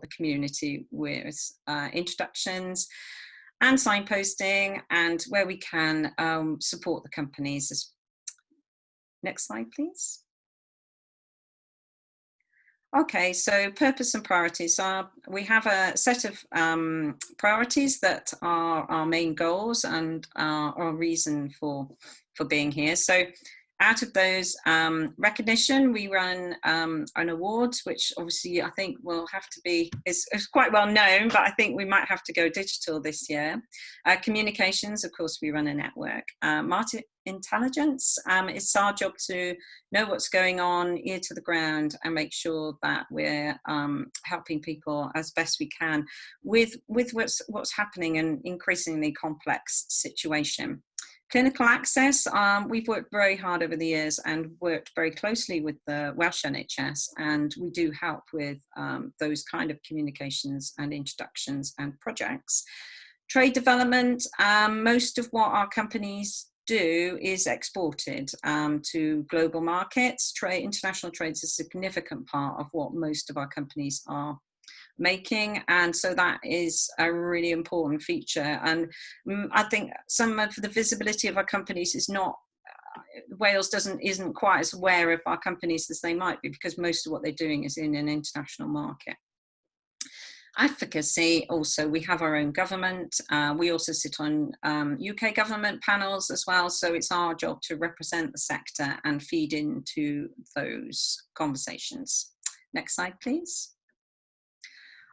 the community with introductions and signposting, and where we can support the companies. Next slide, please. Okay, so purpose and priorities are, we have a set of priorities that are our main goals and our reason for being here. So out of those, recognition, we run an award, which obviously I think will have to be, is quite well known, but I think we might have to go digital this year. Communications, of course, we run a network. Market intelligence, it's our job to know what's going on, ear to the ground, and make sure that we're helping people as best we can with what's happening in an increasingly complex situation. Clinical access, we've worked very hard over the years and worked very closely with the Welsh NHS, and we do help with those kind of communications and introductions and projects. Trade development, most of what our companies do is exported to global markets. International trade is a significant part of what most of our companies are making, and so that is a really important feature. And I think some of the visibility of our companies is not, Wales isn't quite as aware of our companies as they might be, because most of what they're doing is in an international market. Advocacy, also we have our own government, we also sit on UK government panels as well, so it's our job to represent the sector and feed into those conversations. Next slide, please.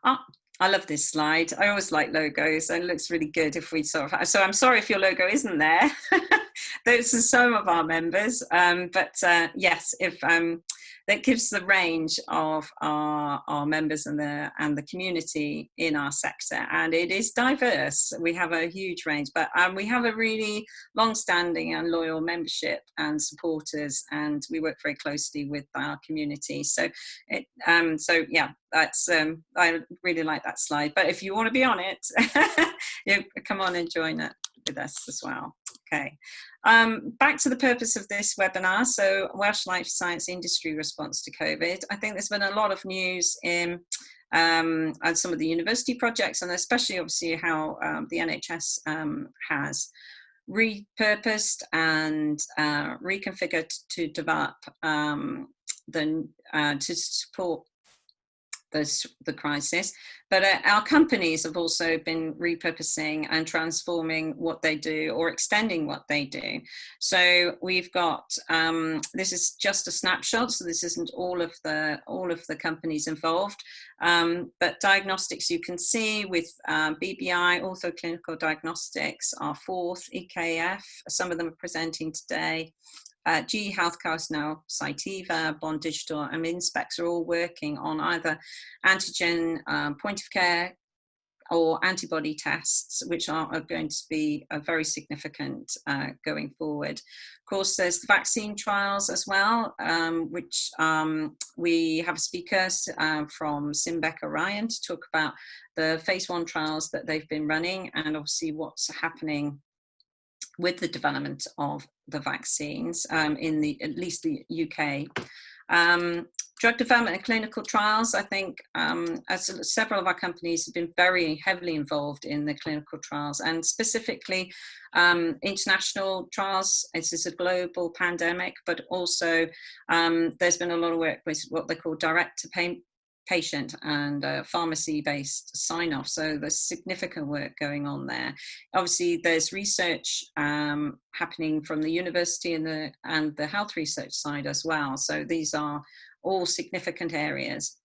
Oh, I love this slide. I always like logos, and it looks really good if we sort of, so I'm sorry if your logo isn't there. Those are some of our members, but yes, if that gives the range of our members and the community in our sector, and it is diverse. We have a huge range, but we have a really long-standing and loyal membership and supporters, and we work very closely with our community. So yeah, that's I really like that slide. But if you want to be on it, you come on and join it with us as well. Okay, back to the purpose of this webinar. So Welsh life science industry response to COVID. I think there's been a lot of news in and some of the university projects, and especially obviously how the NHS has repurposed and reconfigured to develop to support the crisis. But our companies have also been repurposing and transforming what they do, or extending what they do. So we've got, this is just a snapshot, so this isn't all of the companies involved, but diagnostics you can see with BBI, Ortho Clinical Diagnostics, our fourth, EKF, some of them are presenting today. GE Healthcare is now Cytiva, Bond Digital, and Inspecs are all working on either antigen point of care or antibody tests, which are going to be very significant going forward. Of course, there's the vaccine trials as well, which we have a speaker from Simbeck Orion to talk about the phase 1 trials that they've been running, and obviously what's happening with the development of the vaccines in at least the UK. Drug development and clinical trials, I think as several of our companies have been very heavily involved in the clinical trials, and specifically international trials. This is a global pandemic, but also there's been a lot of work with what they call direct to patient and pharmacy-based sign-off. So there's significant work going on there. Obviously, there's research happening from the university and the health research side as well. So these are all significant areas.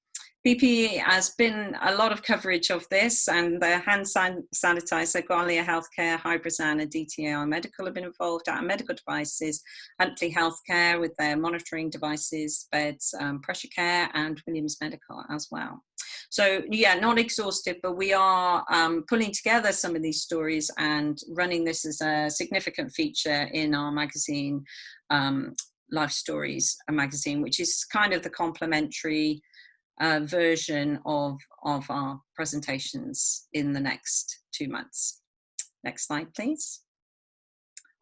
PPE has been a lot of coverage of this, and the hand sanitizer, Gwalia Healthcare, Hybrizan and DTAR Medical have been involved. Our medical devices, Huntley Healthcare with their monitoring devices, beds, pressure care, and Williams Medical as well. So yeah, not exhaustive, but we are pulling together some of these stories and running this as a significant feature in our magazine, LifeStories magazine, which is kind of the complementary version of our presentations in the next 2 months. Next slide, please.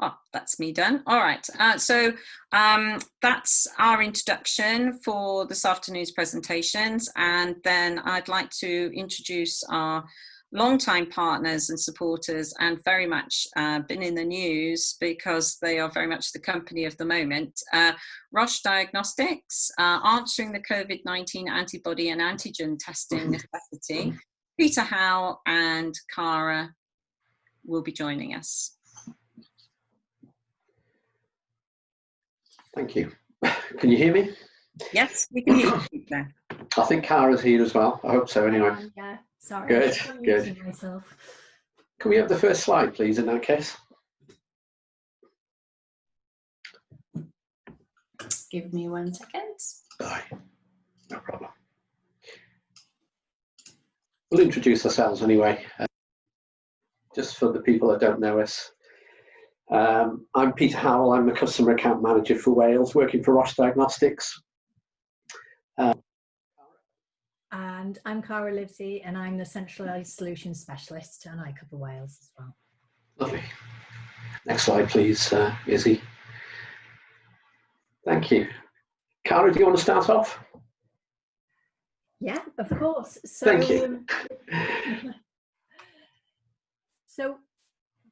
Oh, that's me done. All right. So that's our introduction for this afternoon's presentations. And then I'd like to introduce our longtime partners and supporters, and very much been in the news because they are very much the company of the moment. Roche Diagnostics, answering the COVID-19 antibody and antigen testing necessity. Peter Howell and Cara will be joining us. Thank you. Can you hear me? Yes, we can hear you there. I think Cara's here as well. I hope so anyway. Yeah, sorry. Good, good. Myself. Can we have the first slide, please, in that case? Give me 1 second. Aye, no problem. We'll introduce ourselves anyway, just for the people that don't know us. I'm Peter Howell. I'm the Customer Account Manager for Wales, working for Roche Diagnostics. And I'm Cara Livesey, and I'm the Centralised Solutions Specialist, and I cover Wales as well. Lovely. Next slide, please, Izzy. Thank you. Cara, do you want to start off? Yeah, of course. So, Thank you. So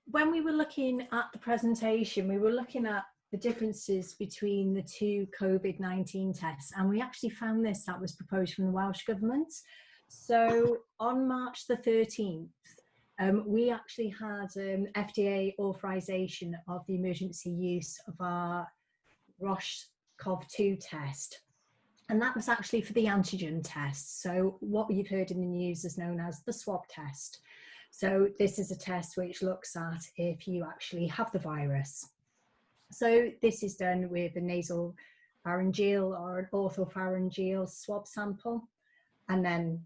when we were looking at the presentation, we were looking at the differences between the two COVID-19 tests, and we actually found this that was proposed from the Welsh Government. So on March the 13th, we actually had FDA authorization of the emergency use of our Roche COV-2 test. And that was actually for the antigen test. So what you've heard in the news is known as the swab test. So this is a test which looks at if you actually have the virus. So this is done with a nasal pharyngeal or an orthopharyngeal swab sample. And then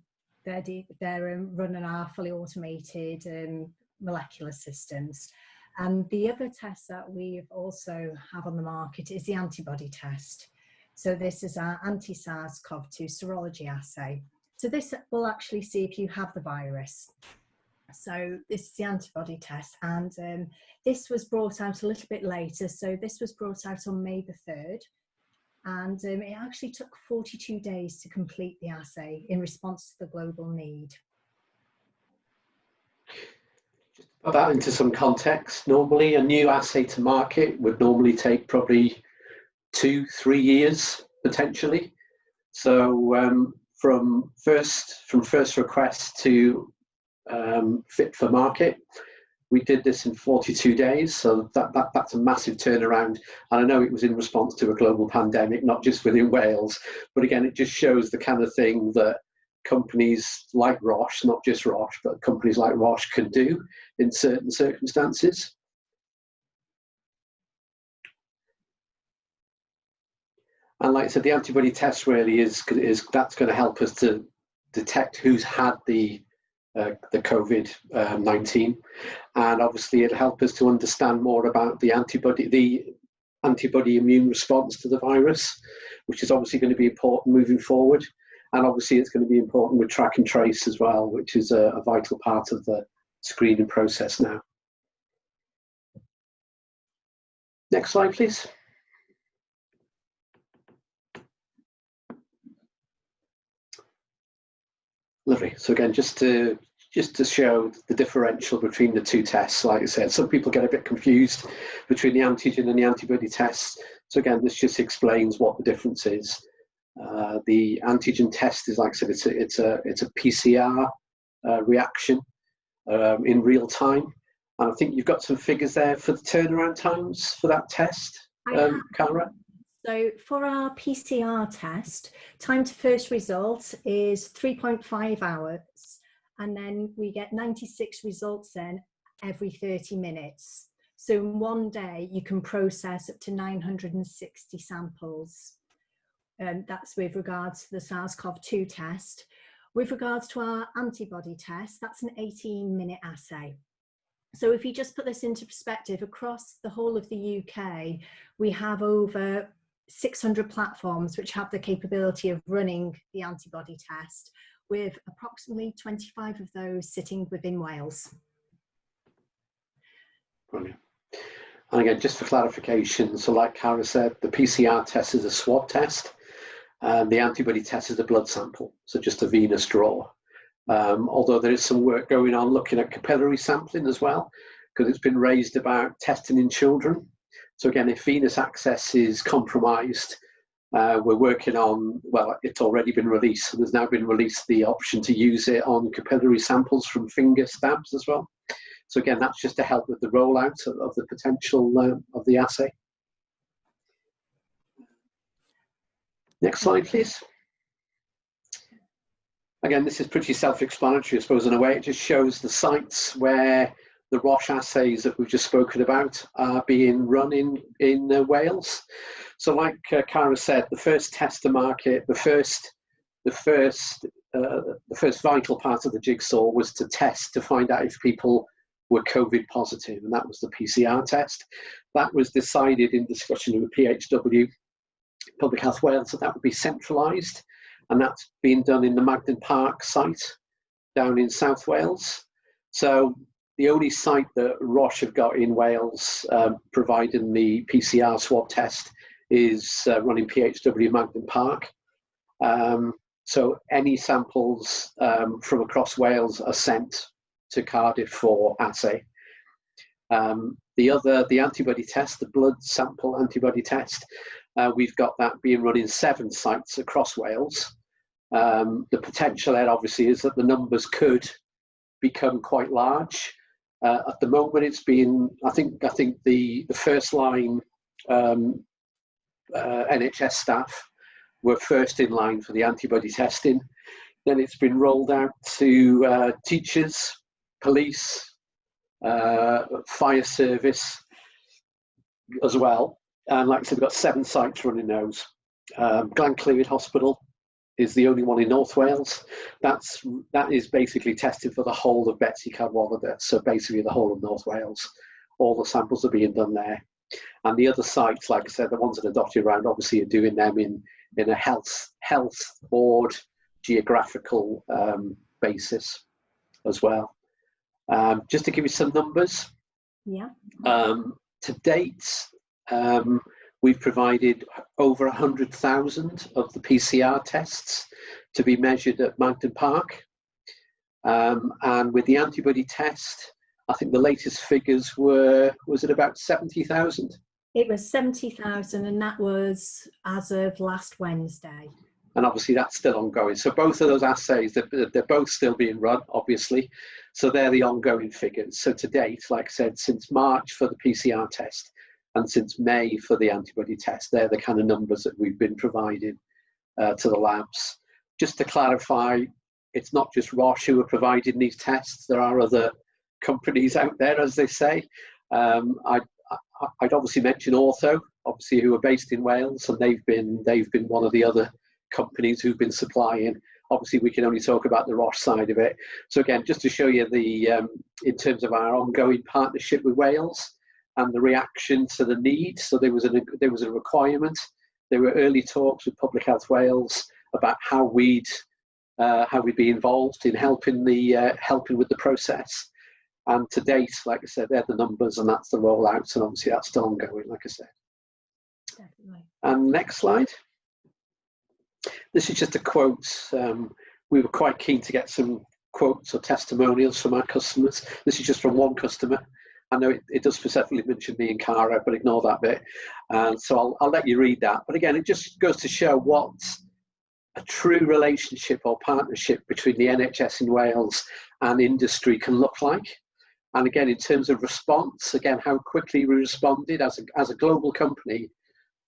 they're running our fully automated molecular systems. And the other test that we also have on the market is the antibody test. So this is our anti-SARS-CoV-2 serology assay. So this will actually see if you have the virus. So this is the antibody test, and this was brought out a little bit later. So this was brought out on May the 3rd, and it actually took 42 days to complete the assay in response to the global need. Just to put that into some context, normally a new assay to market would normally take probably 2-3 years potentially. So from first request to fit for market, we did this in 42 days. So that's a massive turnaround. And I know it was in response to a global pandemic, not just within Wales, but again, it just shows the kind of thing that companies like Roche, not just Roche, but companies like Roche can do in certain circumstances. And like I said, the antibody test really is that's going to help us to detect who's had the COVID-19, and obviously it'll help us to understand more about the antibody immune response to the virus, which is obviously going to be important moving forward. And obviously it's going to be important with track and trace as well, which is a vital part of the screening process now. Next slide, please. Lovely. So again, just to show the differential between the two tests, like I said, some people get a bit confused between the antigen and the antibody tests. So again, this just explains what the difference is. The antigen test is, like I said, it's a PCR reaction in real time. And I think you've got some figures there for the turnaround times for that test, Cara. So for our PCR test, time to first result is 3.5 hours, and then we get 96 results then every 30 minutes. So in one day, you can process up to 960 samples. That's with regards to the SARS-CoV-2 test. With regards to our antibody test, that's an 18-minute assay. So if you just put this into perspective, across the whole of the UK, we have over 600 platforms which have the capability of running the antibody test, with approximately 25 of those sitting within Wales. Brilliant. And again, just for clarification, so like Cara said, the PCR test is a swab test, and the antibody test is a blood sample, so just a venous draw. Although there is some work going on looking at capillary sampling as well, because it's been raised about testing in children. So again, if venous access is compromised, we're working on, well, it's already been released, and there's now been released the option to use it on capillary samples from finger stabs as well. So again, that's just to help with the rollout of the potential of the assay. Next slide, please. Again, this is pretty self-explanatory, I suppose, in a way. It just shows the sites where the Roche assays that we've just spoken about are being run in Wales. So like Cara said, the first test to market, the first vital part of the jigsaw was to test to find out if people were COVID positive, and that was the PCR test. That was decided in discussion with PHW, Public Health Wales, that would be centralised, and that's been done in the Magden Park site down in South Wales. So the only site that Roche have got in Wales providing the PCR swab test is running PHW Magden Park. So any samples from across Wales are sent to Cardiff for assay. The antibody test, the blood sample antibody test, we've got that being run in 7 sites across Wales. The potential there obviously is that the numbers could become quite large. At the moment, it's been, I think the first line NHS staff were first in line for the antibody testing. Then it's been rolled out to teachers, police, fire service as well. And like I said, we've got 7 sites running those. Glenclwyd Hospital is the only one in North Wales. That is basically tested for the whole of Betsy Cadwaladr, so basically the whole of North Wales. All the samples are being done there. And the other sites, like I said, the ones that are dotted around, obviously are doing them in a health board geographical basis as well. Just to give you some numbers, Yeah. to date, we've provided over 100,000 of the PCR tests to be measured at Magden Park. And with the antibody test, I think the latest figures was it about 70,000? It was 70,000, and that was as of last Wednesday. And obviously that's still ongoing. So both of those assays, they're both still being run, obviously. So they're the ongoing figures. So to date, like I said, since March for the PCR test and since May for the antibody test, they're the kind of numbers that we've been providing to the labs. Just to clarify, it's not just Roche who are providing these tests. There are other companies out there, as they say. I'd obviously mention Ortho, obviously, who are based in Wales, and they've been one of the other companies who've been supplying. Obviously, we can only talk about the Roche side of it. So again, just to show you in terms of our ongoing partnership with Wales and the reaction to the need. So there was a requirement. There were early talks with Public Health Wales about how we'd be involved in helping with the process. And to date, like I said, they're the numbers, and that's the rollout, and obviously that's still ongoing, like I said. Definitely. And next slide. This is just a quote. We were quite keen to get some quotes or testimonials from our customers. This is just from one customer. I know it does specifically mention me and Cara, but ignore that bit. So I'll let you read that. But again, it just goes to show what a true relationship or partnership between the NHS in Wales and industry can look like. And again, in terms of response, again, how quickly we responded as a global company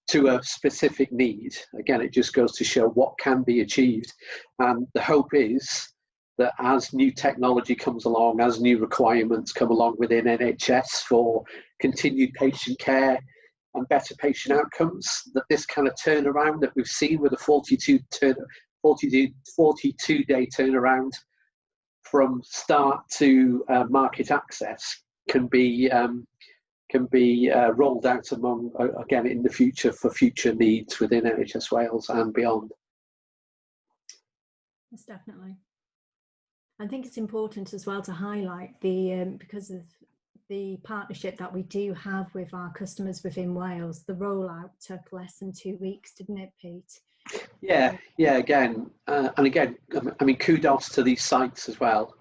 to a specific need. Again, it just goes to show what can be achieved. And the hope is that as new technology comes along, as new requirements come along within NHS for continued patient care and better patient outcomes, that this kind of turnaround that we've seen with a 42-day turnaround from start to market access can be rolled out among, again, in the future for future needs within NHS Wales and beyond. Yes, definitely. I think it's important as well to highlight because of the partnership that we do have with our customers within Wales, the rollout took less than 2 weeks, didn't it, Pete? Yeah, again, and again, I mean, kudos to these sites as well.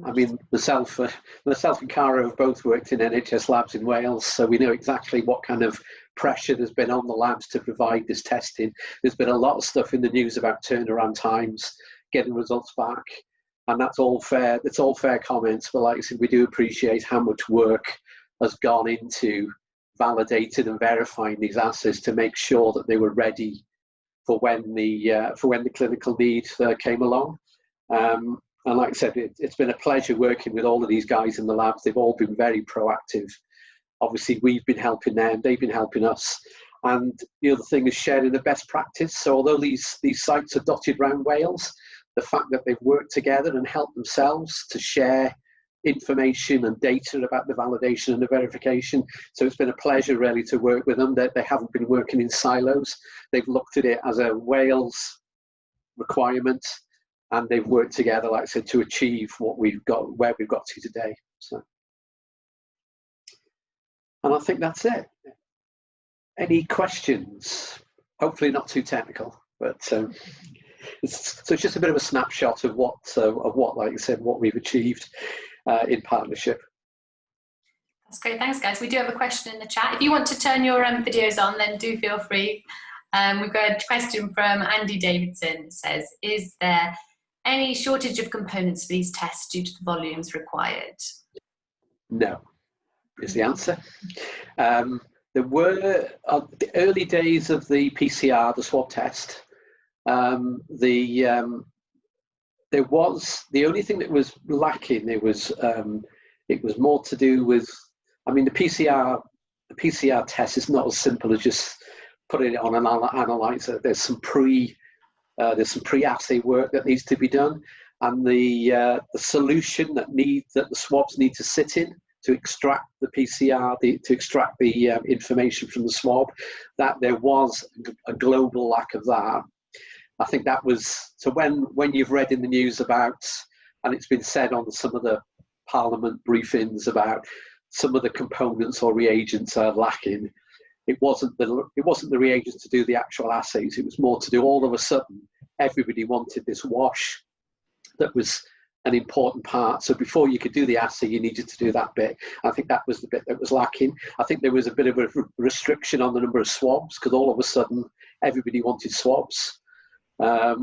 I mean, myself and Cara have both worked in NHS labs in Wales, so we know exactly what kind of pressure there's been on the labs to provide this testing. There's been a lot of stuff in the news about turnaround times, getting results back, and that's all fair. It's all fair comments, but like I said, we do appreciate how much work has gone into validating and verifying these assays to make sure that they were ready for when the clinical need came along. And like I said, it's been a pleasure working with all of these guys in the labs. They've all been very proactive. Obviously, we've been helping them, they've been helping us. And the other thing is sharing the best practice. So although these sites are dotted around Wales, the fact that they've worked together and helped themselves to share information and data about the validation and the verification. So it's been a pleasure really to work with them. They haven't been working in silos. They've looked at it as a Wales requirement, and they've worked together, like I said, to achieve what we've got, where we've got to today. So, and I think that's it. Any questions? Hopefully not too technical, but so it's just a bit of a snapshot of what, like I said, what we've achieved in partnership. That's great. Thanks, guys. We do have a question in the chat. If you want to turn your videos on, then do feel free. We've got a question from Andy Davidson. It says, is there any shortage of components for these tests due to the volumes required? No, is the answer. There were, the early days of the PCR, the swab test, there was, the only thing that was lacking, it was more to do with, I mean, the PCR test is not as simple as just putting it on an analyzer. There's some pre-assay work that needs to be done, and the solution that the swabs need to sit in to extract the PCR, to extract the information from the swab, that there was a global lack of that. I think that was, so when you've read in the news about, and it's been said on some of the Parliament briefings about some of the components or reagents are lacking, it wasn't the reagents to do the actual assays. It was more to do, all of a sudden, everybody wanted this wash that was an important part. So before you could do the assay, you needed to do that bit. I think that was the bit that was lacking. I think there was a bit of a restriction on the number of swabs, because all of a sudden everybody wanted swabs.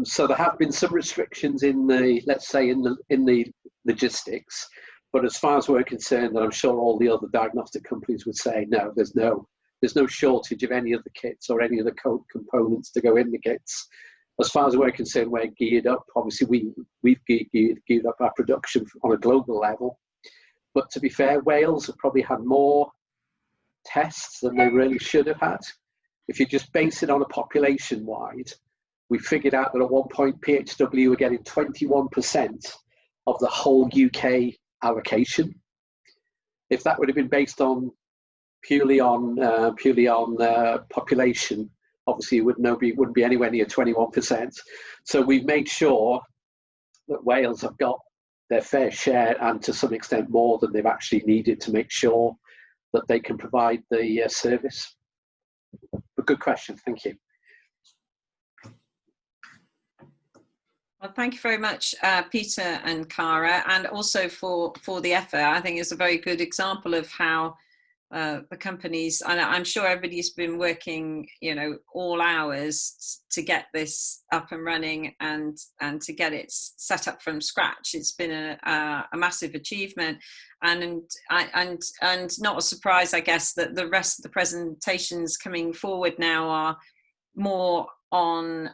So there have been some restrictions in the, let's say, in the logistics. But as far as we're concerned, and I'm sure all the other diagnostic companies would say, no, there's no shortage of any of the kits or any of the components to go in the kits. As far as we're concerned, we're geared up. Obviously, we've geared up our production on a global level. But to be fair, Wales have probably had more tests than they really should have had. If you just base it on a population-wide, we figured out that at one point PHW were getting 21% of the whole UK allocation. If that would have been based on purely on population, obviously it wouldn't be anywhere near 21%. So we've made sure that Wales have got their fair share, and to some extent more than they've actually needed, to make sure that they can provide the service. But good question, thank you. Well, thank you very much, Peter and Cara, and also for the effort. I think it's a very good example of how the companies, and I'm sure everybody's been working, all hours to get this up and running and to get it set up from scratch. It's been a massive achievement, and not a surprise, I guess, that the rest of the presentations coming forward now are more on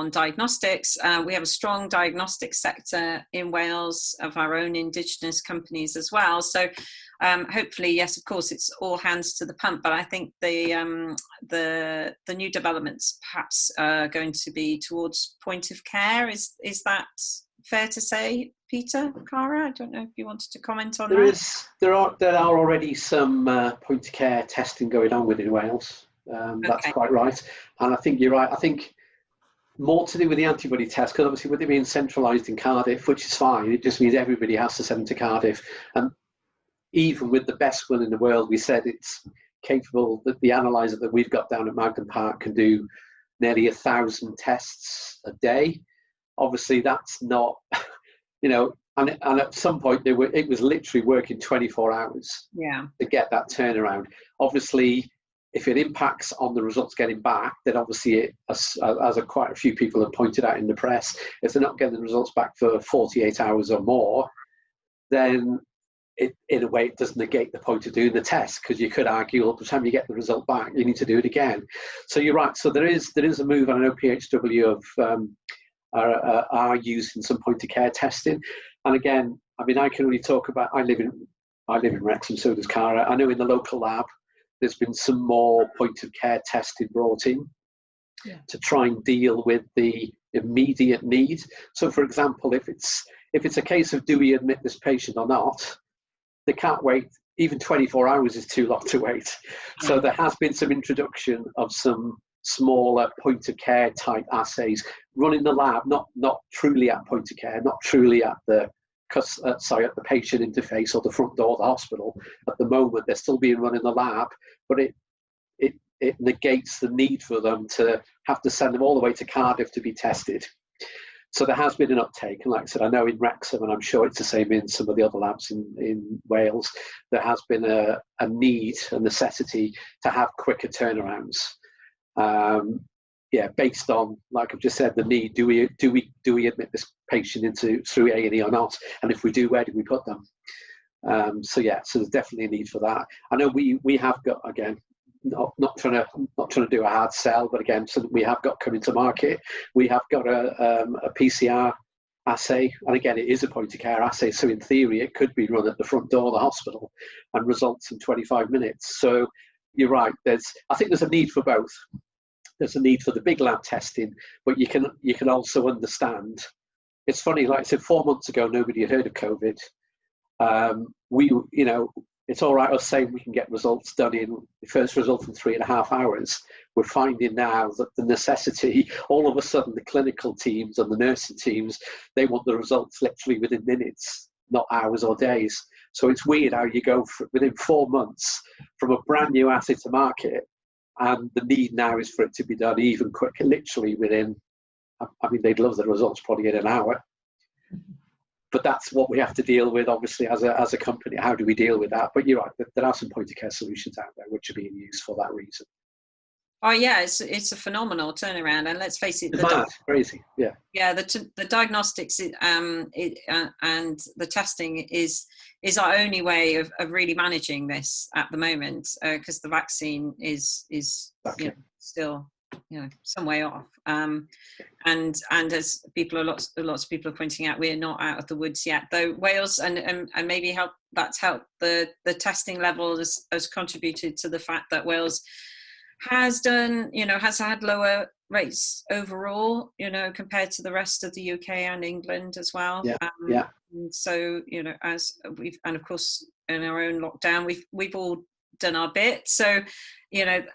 diagnostics. We have a strong diagnostic sector in Wales of our own Indigenous companies as well. So hopefully, yes, of course, it's all hands to the pump. But I think the new developments perhaps are going to be towards point of care. Is that fair to say, Peter, Cara? I don't know if you wanted to comment on that. There are already some point of care testing going on within Wales. That's Okay. quite right, and I think you're right. I think more to do with the antibody test, because obviously with it being centralised in Cardiff, which is fine, it just means everybody has to send them to Cardiff, and even with the best one in the world, we said it's capable, that the analyzer that we've got down at Magden Park can do nearly 1,000 tests a day. Obviously, that's not, and at some point it was literally working 24 hours to get that turnaround. Obviously, if it impacts on the results getting back, then obviously, as quite a few people have pointed out in the press, if they're not getting the results back for 48 hours or more, then in a way it does negate the point of doing the test, because you could argue, well, by the time you get the result back, you need to do it again. So you're right. So there is a move on OPHW of are using some point of care testing. And again, I mean, I can only talk about, I live in Wrexham, so does Cara. I know in the local lab, there's been some more point of care testing brought in to try and deal with the immediate need. So for example, if it's a case of do we admit this patient or not, they can't wait. Even 24 hours is too long to wait. So there has been some introduction of some smaller point of care type assays run in the lab, not truly at point of care, not truly at the at the patient interface or the front door of the hospital. At the moment, they're still being run in the lab, but it negates the need for them to have to send them all the way to Cardiff to be tested. So there has been an uptake, and like I said, I know in Wrexham, and I'm sure it's the same in some of the other labs in Wales, there has been a need, a necessity to have quicker turnarounds. Based on, like I've just said, the need. Do we admit this patient through A&E or not? And if we do, where do we put them? So there's definitely a need for that. I know we have got, again, not trying to do a hard sell, but again, so we have got coming to market. We have got a PCR assay, and again, it is a point of care assay. So in theory, it could be run at the front door of the hospital and results in 25 minutes. So you're right. I think there's a need for both. There's a need for the big lab testing, but you can also understand. It's funny, like I said, 4 months ago, nobody had heard of COVID. It's all right us saying we can get results done in the first result in 3.5 hours. We're finding now that the necessity, all of a sudden, the clinical teams and the nursing teams, they want the results literally within minutes, not hours or days. So it's weird how you go within 4 months from a brand new asset to market, and the need now is for it to be done even quicker, literally within, I mean, they'd love the results probably in an hour. But that's what we have to deal with, obviously, as a company. How do we deal with that? But you're right, there are some point-of-care solutions out there which are being used for that reason. Oh yeah, it's a phenomenal turnaround, and let's face it, crazy, yeah. Yeah, the diagnostics and the testing is our only way of really managing this at the moment, because the vaccine is still some way off. And as lots of people are pointing out, we're not out of the woods yet. Though Wales and maybe that's helped the testing level has contributed to the fact that Wales has had lower rates overall, compared to the rest of the UK and England as well. And so, as and of course in our own lockdown, we've all done our bit. So,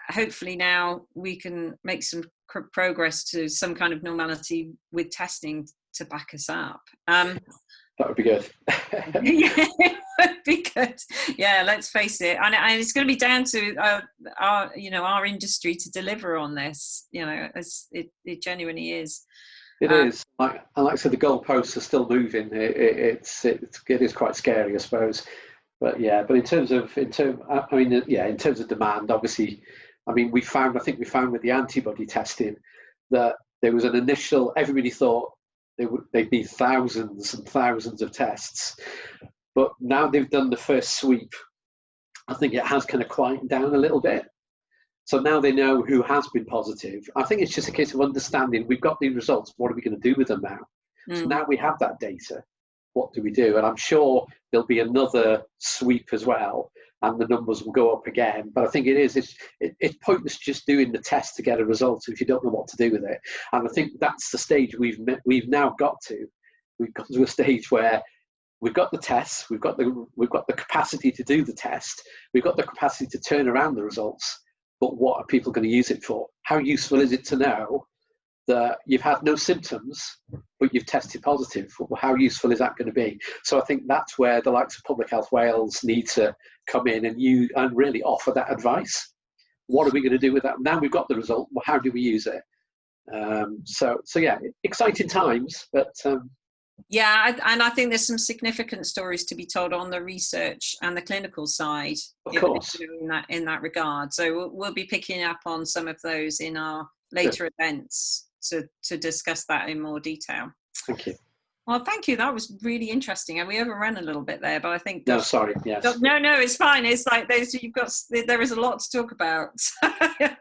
hopefully now we can make some progress to some kind of normality with testing to back us up. That would be good. Yeah, it would be good. Yeah, let's face it, and it's going to be down to our industry to deliver on this. It genuinely is. It is. Like I said, the goalposts are still moving. It is quite scary, I suppose. But in terms of demand, obviously, I mean, we found with the antibody testing that there was an initial. Everybody thought they'd need thousands and thousands of tests, but now they've done the first sweep. I think it has kind of quieted down a little bit. So now they know who has been positive. I think it's just a case of understanding. We've got these results. What are we going to do with them now? So now we have that data. What do we do? And I'm sure there'll be another sweep as well, and the numbers will go up again. But I think it's pointless just doing the test to get a result if you don't know what to do with it. And I think that's the stage we've now got to. We've got to a stage where we've got the tests, we've got the capacity to do the test, we've got the capacity to turn around the results. But what are people going to use it for? How useful is it to know that you've had no symptoms but you've tested positive. How useful is that going to be? So I think that's where the likes of Public Health Wales need to come in and really offer that advice. What are we going to do with that? Now we've got the result. Well, how do we use it? So yeah, exciting times, but yeah, and I think there's some significant stories to be told on the research and the clinical side, of course, in that regard. So we'll be picking up on some of those in our later events to discuss that in more detail. Thank you. Well, thank you. That was really interesting, and we overran a little bit there, but I think no, sorry, yes, no, it's fine. It's like there is a lot to talk about.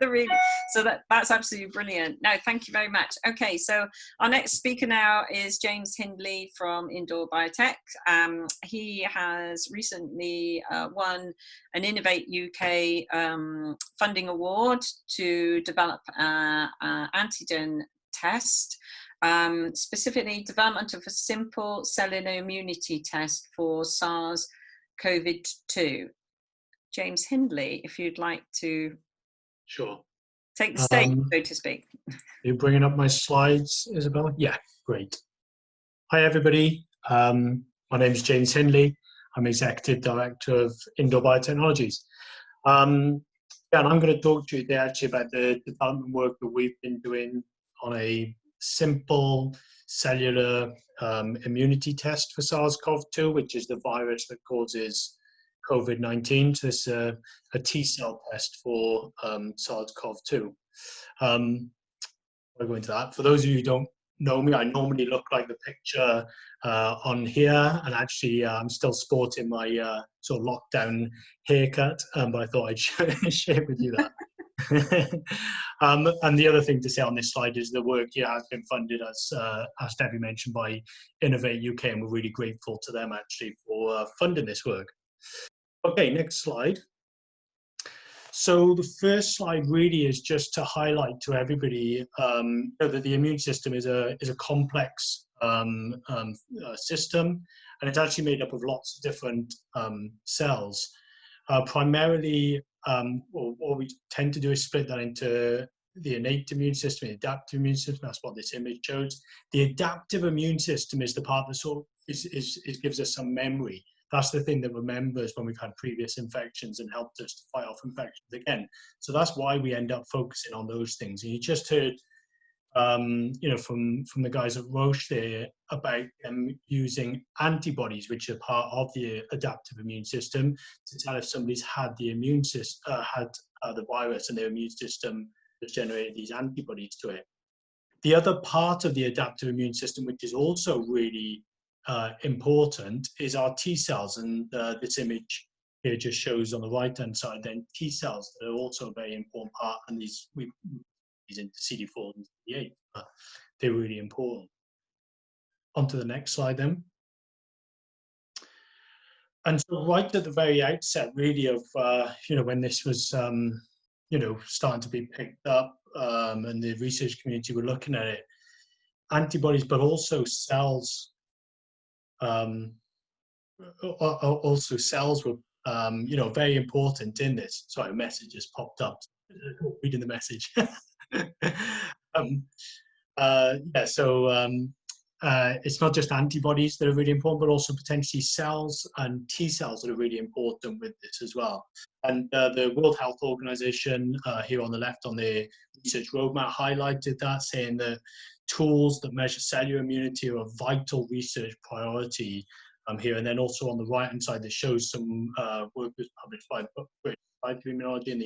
Really, so that's absolutely brilliant. No, thank you very much. Okay, so our next speaker now is James Hindley from Indoor Biotech. He has recently won an Innovate UK funding award to develop an antigen test. Specifically development of a simple cellular immunity test for SARS-CoV-2. James Hindley, if you'd like to take the stage, so to speak. You're bringing up my slides, Isabella? Yeah, great. Hi, everybody. My name is James Hindley. I'm Executive Director of Indoor Biotechnologies. And I'm going to talk to you today actually about the development work that we've been doing on a simple cellular immunity test for SARS-CoV-2, which is the virus that causes COVID-19. So it's a T-cell test for SARS-CoV-2. I'll go into that. For those of you who don't know me, I normally look like the picture on here, and actually I'm still sporting my sort of lockdown haircut, but I thought I'd share with you that. And the other thing to say on this slide is the work here has been funded, as Debbie mentioned, by Innovate UK, and we're really grateful to them actually for funding this work. Okay, next slide. So the first slide really is just to highlight to everybody that the immune system is a complex system, and it's actually made up of lots of different cells. Primarily, what we tend to do is split that into the innate immune system, the adaptive immune system. That's what this image shows. The adaptive immune system is the part that sort of it gives us some memory. That's the thing that remembers when we've had previous infections and helped us to fight off infections again. So that's why we end up focusing on those things. And you just heard, from the guys at Roche there about them using antibodies, which are part of the adaptive immune system, to tell if somebody's had the immune system, the virus, and their immune system has generated these antibodies to it. The other part of the adaptive immune system, which is also really important, is our T cells, and this image here just shows on the right-hand side then T cells that are also a very important part, and these into CD4 and CD8, but they're really important. On to the next slide then. And so right at the very outset really of when this was starting to be picked up, and the research community were looking at it, antibodies but also cells were very important in this. Sorry, a message just popped up. Reading the message. It's not just antibodies that are really important, but also potentially cells and T cells that are really important with this as well. And the World Health Organization here on the left on the research roadmap highlighted that, saying that tools that measure cellular immunity are a vital research priority here. And then also on the right-hand side, that shows some work that was published by the British Society of Immunology and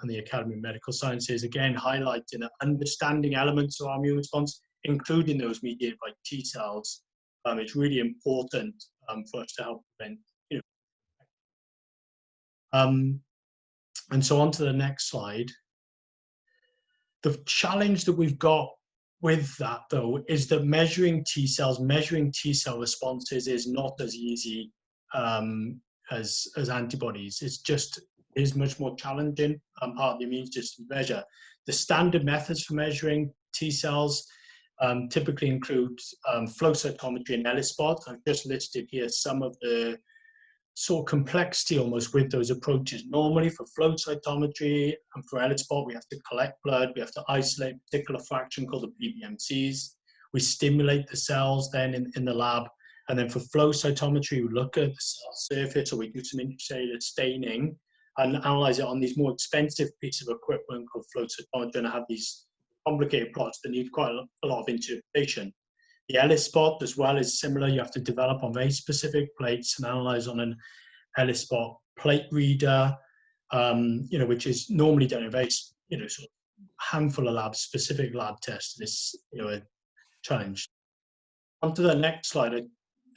the Academy of Medical Sciences, again highlighting that understanding elements of our immune response, including those mediated by T cells, is really important for us to help prevent. And so on to the next slide. The challenge that we've got with that, though, is that measuring T cell responses is not as easy as antibodies. Is much more challenging part of the immune system measure. The standard methods for measuring T cells typically include flow cytometry and ELISpot. I've just listed here some of the sort of complexity almost with those approaches. Normally for flow cytometry and for ELISpot, we have to collect blood, we have to isolate a particular fraction called the PBMCs. we stimulate the cells then in the lab. And then for flow cytometry, we look at the cell surface, or we do some intracellular staining and analyze it on these more expensive pieces of equipment called flow cytometry, and have these complicated plots that need quite a lot of interpretation. The ELISpot as well is similar. You have to develop on very specific plates and analyze on an ELISpot plate reader, which is normally done in a very, sort of handful of labs, specific lab tests. This, a challenge. On to the next slide.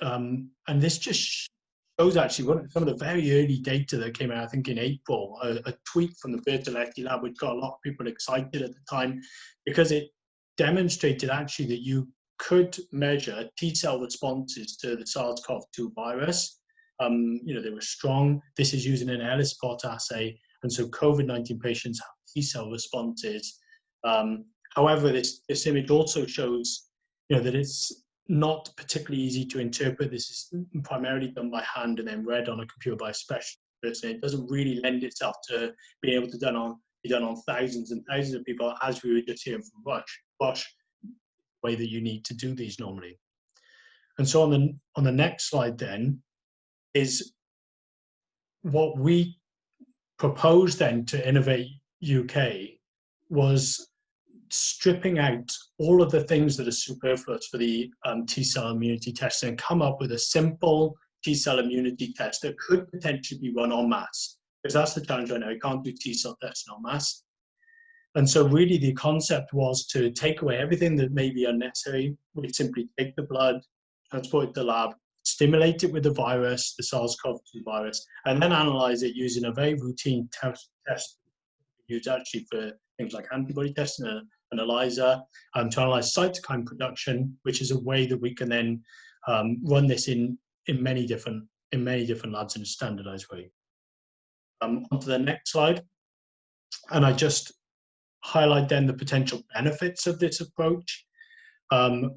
And this just shows actually some of the very early data that came out, I think in April, a tweet from the Fertilitti lab, which got a lot of people excited at the time, because it demonstrated actually that you could measure T-cell responses to the SARS-CoV-2 virus. They were strong. This is using an ELISpot assay, and so COVID-19 patients have T-cell responses. However, this image also shows, that it's not particularly easy to interpret. This is primarily done by hand and then read on a computer by a specialist person. It doesn't really lend itself to being able to be done on thousands and thousands of people, as we were just hearing from Bosch, the way that you need to do these normally. And so on the next slide then is what we proposed then to Innovate UK was stripping out all of the things that are superfluous for the T-cell immunity test and come up with a simple T-cell immunity test that could potentially be run en masse. Because that's the challenge right now, you can't do T-cell tests en masse. And so really the concept was to take away everything that may be unnecessary. We simply take the blood, transport it to the lab, stimulate it with the virus, the SARS-CoV-2 virus, and then analyze it using a very routine test used actually for things like antibody testing, an ELISA, to analyze cytokine production, which is a way that we can then run this in many different labs in a standardized way. On to the next slide, and I just highlight then the potential benefits of this approach.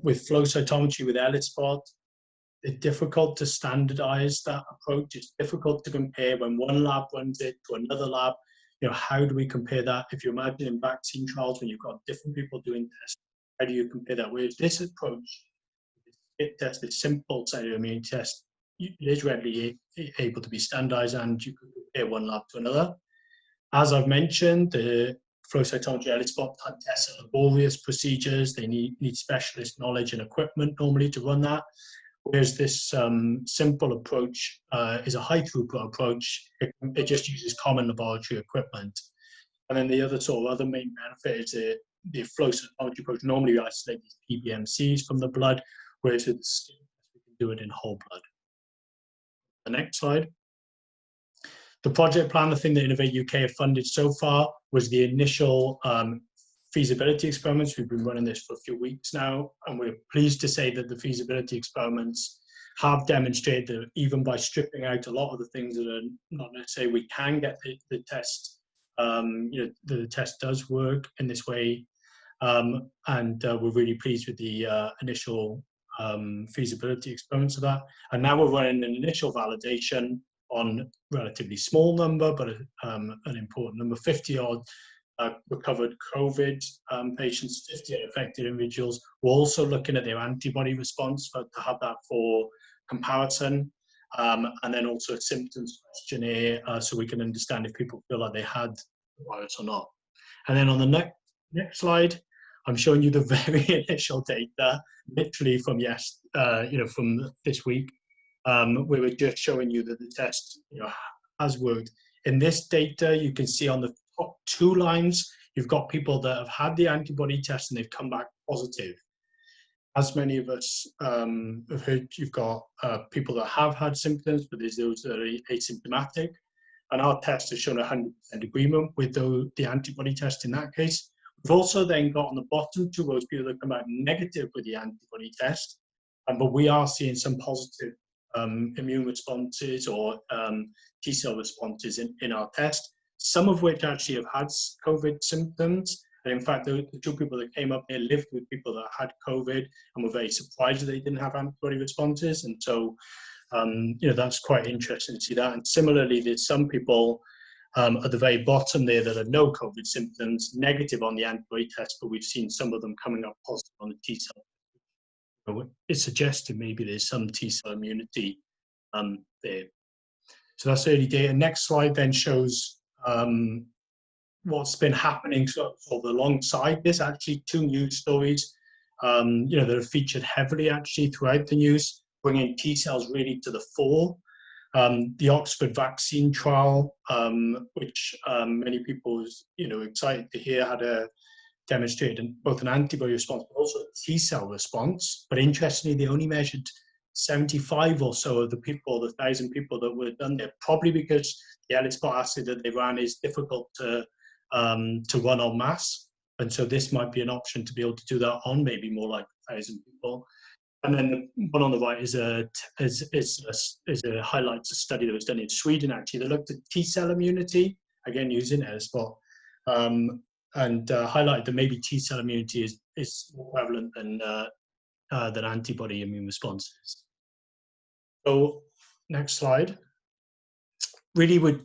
With flow cytometry with ELISpot, it's difficult to standardize that approach. It's difficult to compare when one lab runs it to another lab. How do we compare that? If you imagine in vaccine trials when you've got different people doing tests, how do you compare that? Whereas this approach, it test, this simple cellular immunity test, it is readily able to be standardized, and you can compare one lab to another. As I've mentioned, the flow cytometry ELISpot type tests are laborious procedures. They need specialist knowledge and equipment normally to run that. Whereas this simple approach is a high throughput approach. It just uses common laboratory equipment. And then the other main benefit is the flow cytometry approach. Normally we isolate these PBMCs from the blood, whereas with the skin, we can do it in whole blood. The next slide. The project plan, the thing that Innovate UK have funded so far, was the initial feasibility experiments. We've been running this for a few weeks now, and we're pleased to say that the feasibility experiments have demonstrated that even by stripping out a lot of the things that are not necessary, we can get the test. The test does work in this way, and we're really pleased with the initial feasibility experiments of that. And now we're running an initial validation on a relatively small number, but an important number, 50 odd recovered COVID patients, 50 affected individuals. We're also looking at their antibody response to have that for comparison, and then also a symptoms questionnaire, so we can understand if people feel like they had the virus or not. And then on the next slide, I'm showing you the very initial data, literally from from this week. We were just showing you that the test has worked. In this data, you can see on the top two lines, you've got people that have had the antibody test and they've come back positive. As many of us have heard, you've got people that have had symptoms, but there's those that are asymptomatic. And our test has shown 100% agreement with the antibody test in that case. We've also then got on the bottom two rows people that come back negative with the antibody test, but we are seeing some positive immune responses or T-cell responses in our test, some of which actually have had COVID symptoms. And in fact, the two people that came up here lived with people that had COVID and were very surprised that they didn't have antibody responses. And so, that's quite interesting to see that. And similarly, there's some people at the very bottom there that have no COVID symptoms, negative on the antibody test, but we've seen some of them coming up positive on the T-cell. it suggested maybe there's some T-cell immunity there. So that's early data. Next slide then shows what's been happening sort of alongside this. Actually, 2 news stories, that are featured heavily actually throughout the news, bringing T cells really to the fore. The Oxford vaccine trial, which many people was, excited to hear, had demonstrated both an antibody response but also a T cell response. But interestingly, they only measured 75 or so of the 1,000 people that were done there, probably because the ELISpot assay that they ran is difficult to run en masse. And so this might be an option to be able to do that on maybe more like 1,000 people. And then the one on the right highlights a study that was done in Sweden, actually, that looked at T-cell immunity, again, using ELISpot, and highlighted that maybe T-cell immunity is more prevalent than antibody immune responses. So, next slide. Really, we're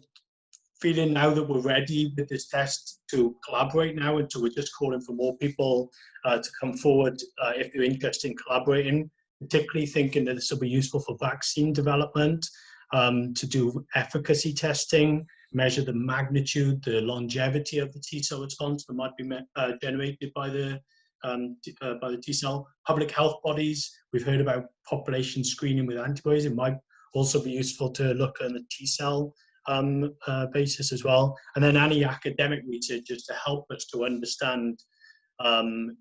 feeling now that we're ready with this test to collaborate now, and so we're just calling for more people to come forward if they're interested in collaborating, particularly thinking that this will be useful for vaccine development, to do efficacy testing, measure the magnitude, the longevity of the T-cell response that might be generated by the T-cell. Public health bodies, we've heard about population screening with antibodies. It might also be useful to look at the T-cell basis as well. And then any academic research just to help us to understand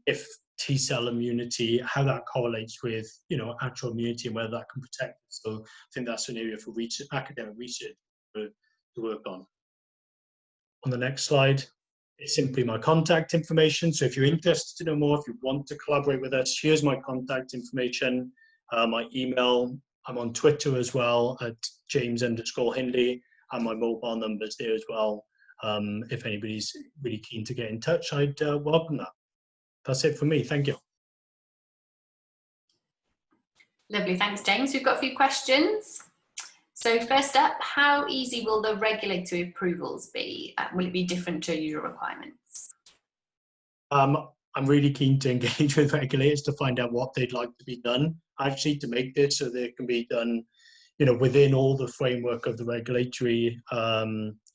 if T-cell immunity, how that correlates with, actual immunity and whether that can protect us. So I think that's an area for academic research to work on. On the next slide, it's simply my contact information. So if you're interested to know more, if you want to collaborate with us, here's my contact information, my email. I'm on Twitter as well at James_Hindley, and my mobile number's there as well. If anybody's really keen to get in touch, I'd welcome that. That's it for me. Thank you. Lovely, thanks, James. We've got a few questions. So first up, how easy will the regulatory approvals be? Will it be different to your requirements? I'm really keen to engage with regulators to find out what they'd like to be done, actually, to make this so that it can be done, within all the framework of the regulatory,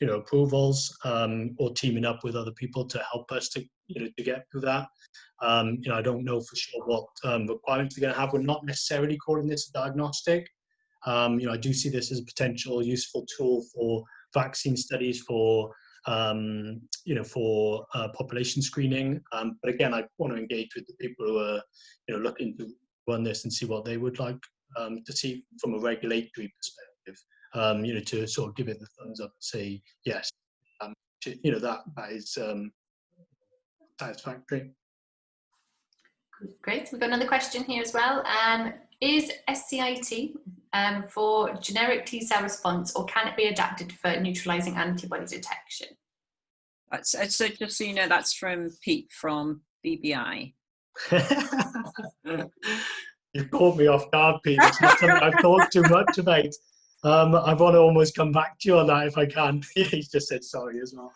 approvals, or teaming up with other people to help us to get through that. I don't know for sure what requirements they're going to have. We're not necessarily calling this a diagnostic. I do see this as a potential useful tool for vaccine studies, for population screening. But again, I want to engage with the people who are looking to run this and see what they would like to see from a regulatory perspective. To sort of give it the thumbs up and say yes, that is satisfactory. Great. We've got another question here as well. Is SCIT for generic T-cell response, or can it be adapted for neutralizing antibody detection? So just so you know, that's from Pete from BBI. You've caught me off guard, Pete. It's not something I've thought too much about. I want to almost come back to you on that if I can. He's just said sorry as well.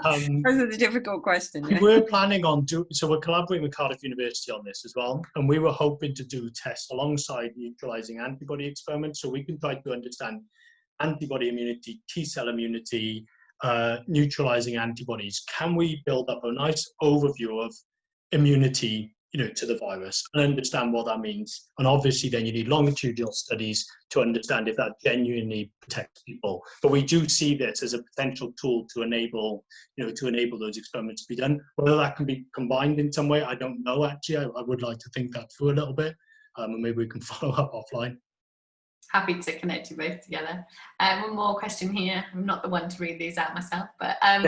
This is a difficult question. We were planning on so we're collaborating with Cardiff University on this as well, and we were hoping to do tests alongside neutralizing antibody experiments, so we can try to understand antibody immunity, T-cell immunity, neutralizing antibodies. Can we build up a nice overview of immunity, to the virus, and understand what that means? And obviously then you need longitudinal studies to understand if that genuinely protects people. But we do see this as a potential tool to enable, those experiments to be done. Whether that can be combined in some way, I don't know, actually. I would like to think that through a little bit, and maybe we can follow up offline. Happy to connect you both together. One more question here. I'm not the one to read these out myself, but of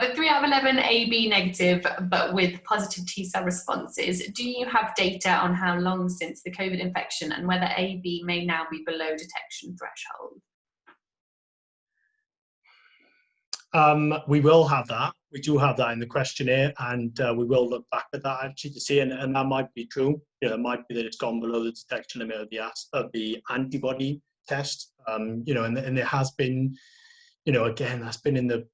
the 3 out of 11 AB negative, but with positive T-cell responses, do you have data on how long since the COVID infection and whether AB may now be below detection threshold? We will have that. We do have that in the questionnaire, and we will look back at that actually to see, and that might be true. It might be that it's gone below the detection limit of the antibody test. And there has been, again, that's been in the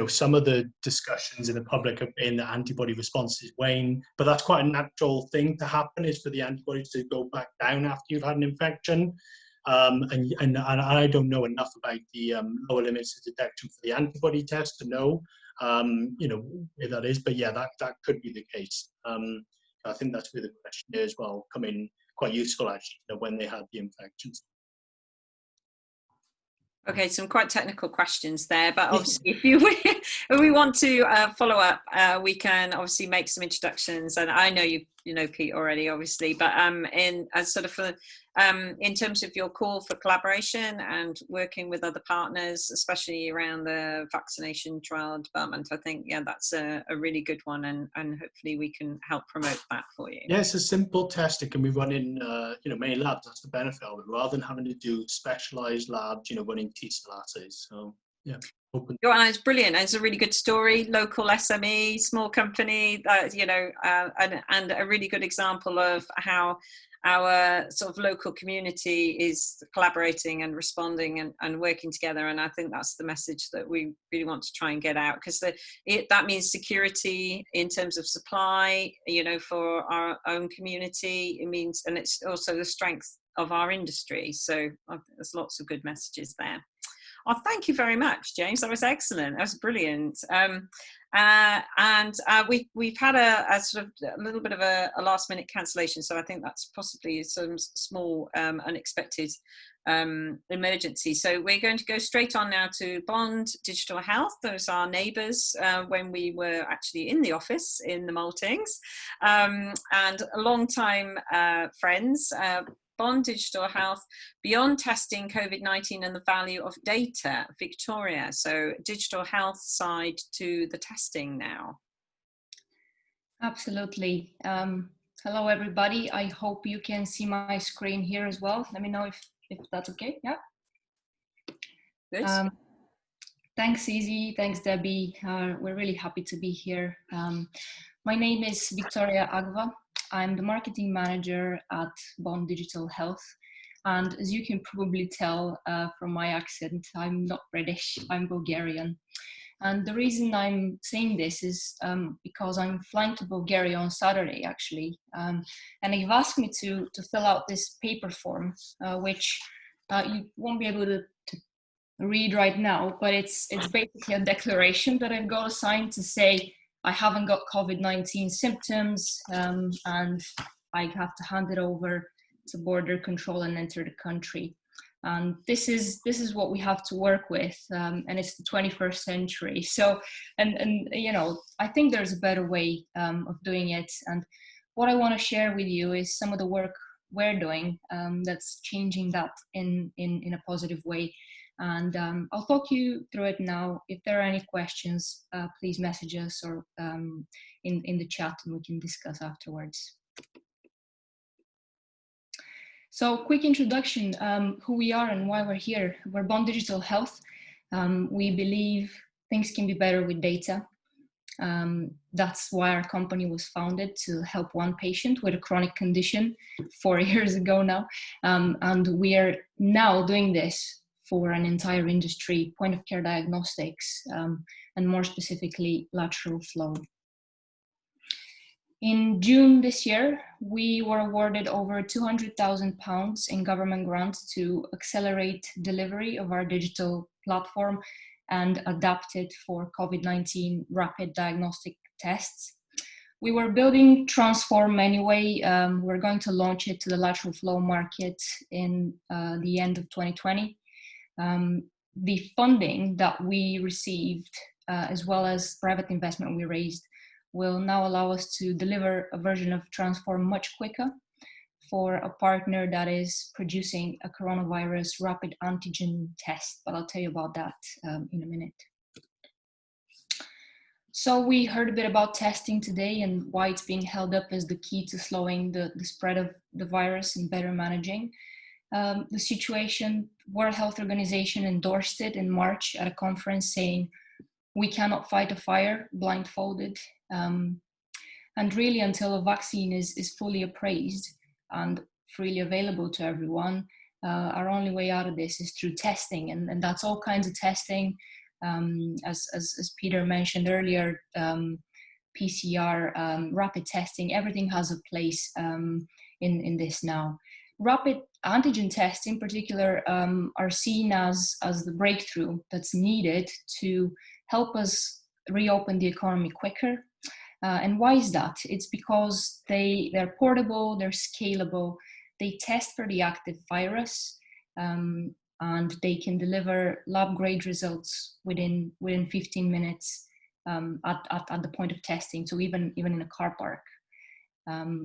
some of the discussions in the public have been that antibody responses wane, but that's quite a natural thing to happen, is for the antibodies to go back down after you've had an infection. And I don't know enough about the lower limits of detection for the antibody test to know, where that is. But yeah, that could be the case. I think that's where the questionnaire as well come in quite useful, actually, when they had the infections. Okay, some quite technical questions there, but obviously if we want to follow up, we can obviously make some introductions. And I know you know Pete already, obviously, but in as sort of for in terms of your call for collaboration and working with other partners, especially around the vaccination trial development, I think that's a really good one, and hopefully we can help promote that for you. Yeah, it's a simple test. It can be run in many labs. That's the benefit of it, rather than having to do specialized labs, running T-cell assays. So yeah, open. It's brilliant. It's a really good story. Local SME, small company, and a really good example of how our sort of local community is collaborating and responding and working together. And I think that's the message that we really want to try and get out, because that means security in terms of supply, for our own community. It means, and it's also the strength of our industry. So I think there's lots of good messages there. Oh, thank you very much, James. That was excellent. That was brilliant. We've had a sort of a little bit of a last minute cancellation, so I think that's possibly some small unexpected emergency. So we're going to go straight on now to Bond Digital Health. Those are neighbours when we were actually in the office in the Maltings, and a long time friends. Bond Digital Health, beyond testing COVID-19 and the value of data, Victoria. So digital health side to the testing now. Absolutely. Hello, everybody. I hope you can see my screen here as well. Let me know if that's okay. Yeah. Good. Thanks, Izzy. Thanks, Debbie. We're really happy to be here. My name is Victoria Agva. I'm the marketing manager at Bond Digital Health. And as you can probably tell from my accent, I'm not British, I'm Bulgarian. And the reason I'm saying this is because I'm flying to Bulgaria on Saturday, actually. And they've asked me to fill out this paper form, which you won't be able to read right now, but it's basically a declaration that I've got to sign to say I haven't got COVID-19 symptoms, and I have to hand it over to border control and enter the country. And this is what we have to work with, and it's the 21st century. So, and I think there's a better way of doing it. And what I want to share with you is some of the work we're doing that's changing that in a positive way. And I'll talk you through it now. If there are any questions, please message us or in the chat, and we can discuss afterwards. So quick introduction, who we are and why we're here. We're Bond Digital Health. We believe things can be better with data. That's why our company was founded, to help one patient with a chronic condition 4 years ago now. And we are now doing this for an entire industry, point of care diagnostics, and more specifically, lateral flow. In June this year, we were awarded over £200,000 in government grants to accelerate delivery of our digital platform and adapt it for COVID-19 rapid diagnostic tests. We were building Transform anyway. We're going to launch it to the lateral flow market in the end of 2020. The funding that we received, as well as private investment we raised, will now allow us to deliver a version of Transform much quicker for a partner that is producing a coronavirus rapid antigen test. But I'll tell you about that in a minute. So we heard a bit about testing today and why it's being held up as the key to slowing the spread of the virus and better managing the situation. World Health Organization endorsed it in March at a conference, saying we cannot fight a fire blindfolded. And really, until a vaccine is fully appraised and freely available to everyone, our only way out of this is through testing. And that's all kinds of testing, As Peter mentioned earlier, PCR, rapid testing, everything has a place in this now. Rapid antigen tests in particular are seen as the breakthrough that's needed to help us reopen the economy quicker. And why is that? It's because they're portable, they're scalable, they test for the active virus, and they can deliver lab-grade results within 15 minutes at the point of testing, so even in a car park,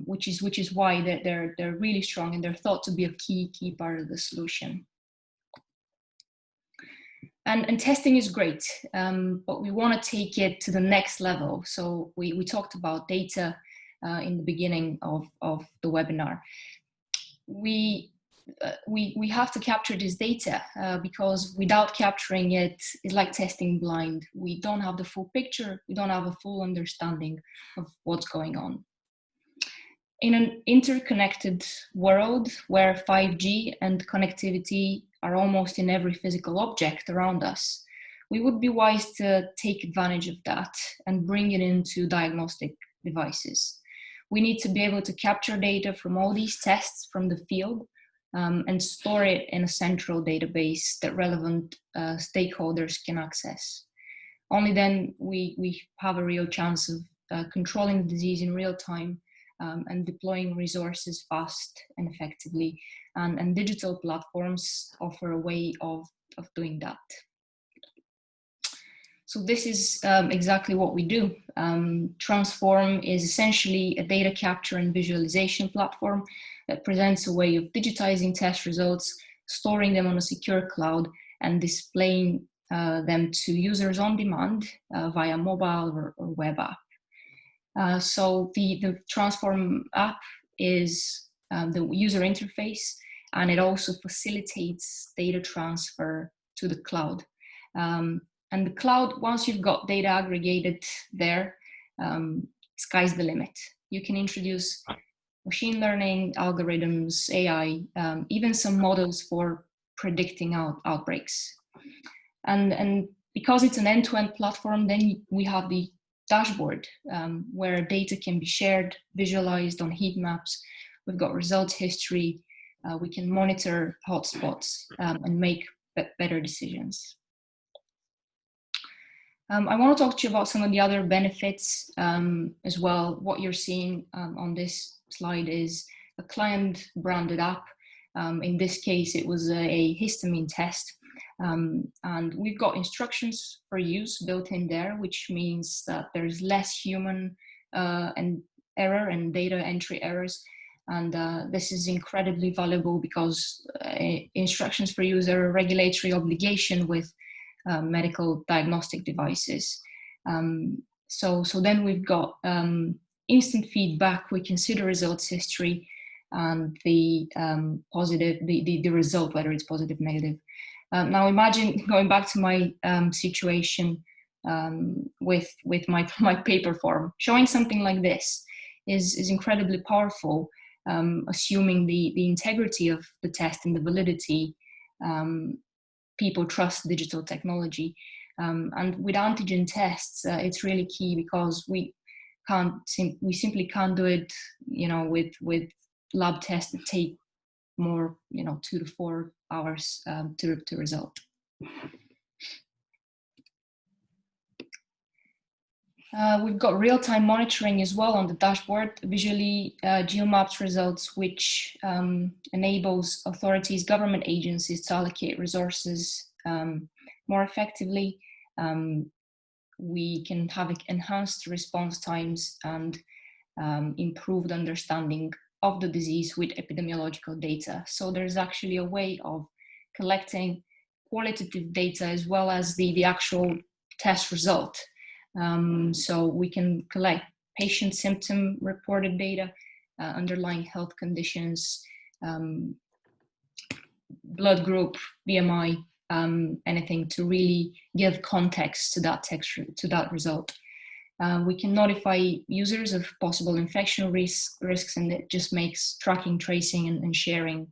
which is why they're really strong, and they're thought to be a key part of the solution. And testing is great, but we want to take it to the next level. So we talked about data in the beginning of the webinar. We have to capture this data because without capturing it, it's like testing blind. We don't have the full picture. We don't have a full understanding of what's going on. In an interconnected world where 5G and connectivity are almost in every physical object around us, we would be wise to take advantage of that and bring it into diagnostic devices. We need to be able to capture data from all these tests from the field and store it in a central database that relevant stakeholders can access. Only then we have a real chance of controlling the disease in real time and deploying resources fast and effectively. And digital platforms offer a way of doing that. So this is exactly what we do. Transform is essentially a data capture and visualization platform that presents a way of digitizing test results, storing them on a secure cloud, and displaying them to users on demand via mobile or web app. So the Transform app is the user interface, and it also facilitates data transfer to the cloud. And the cloud, once you've got data aggregated there, sky's the limit. You can introduce machine learning, algorithms, AI, even some models for predicting outbreaks. And because it's an end-to-end platform, then we have the dashboard where data can be shared, visualized on heat maps. We've got results history. We can monitor hotspots and make better decisions. I want to talk to you about some of the other benefits as well. What you're seeing on this slide is a client-branded app. In this case, it was a histamine test. And we've got instructions for use built in there, which means that there's less human and error and data entry errors. And this is incredibly valuable because instructions for use are a regulatory obligation with medical diagnostic devices. So then we've got instant feedback. We can see the results history and the result, whether it's positive, negative. Now imagine going back to my situation with my paper form. Showing something like this is incredibly powerful, assuming the integrity of the test and the validity. People trust digital technology. And with antigen tests, it's really key because we simply can't do it, with lab tests that take more, 2 to 4 hours to result. We've got real-time monitoring as well on the dashboard, visually geomapped results, which enables authorities, government agencies to allocate resources more effectively. We can have enhanced response times and improved understanding of the disease with epidemiological data. So there's actually a way of collecting qualitative data as well as the actual test result. So we can collect patient symptom reported data, underlying health conditions, blood group, BMI, anything to really give context to that result. We can notify users of possible infection risks, and it just makes tracking, tracing, and sharing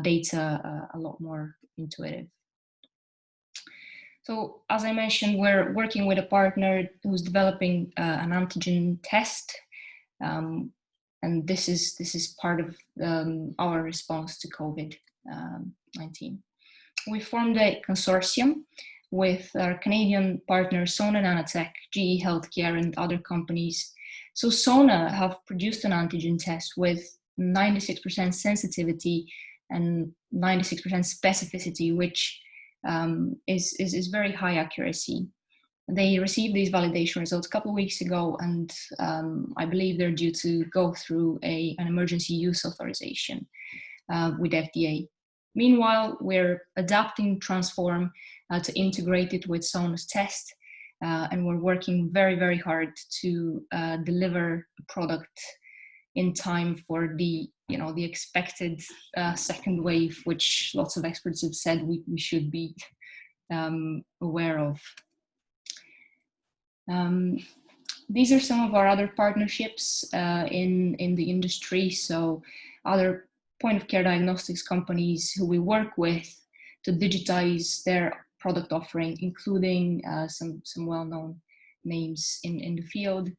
data a lot more intuitive. So as I mentioned, we're working with a partner who's developing an antigen test. And this is part of our response to COVID-19. We formed a consortium with our Canadian partners Sona Nanotech, GE Healthcare, and other companies. So Sona have produced an antigen test with 96% sensitivity and 96% specificity, which is very high accuracy. They received these validation results a couple of weeks ago, and I believe they're due to go through an emergency use authorization with FDA. Meanwhile, we're adapting Transform to integrate it with Sona's test, and we're working very, very hard to deliver a product in time for the expected second wave, which lots of experts have said we should be aware of. These are some of our other partnerships in the industry. So other point-of-care diagnostics companies who we work with to digitize their product offering, including some well-known names in the field.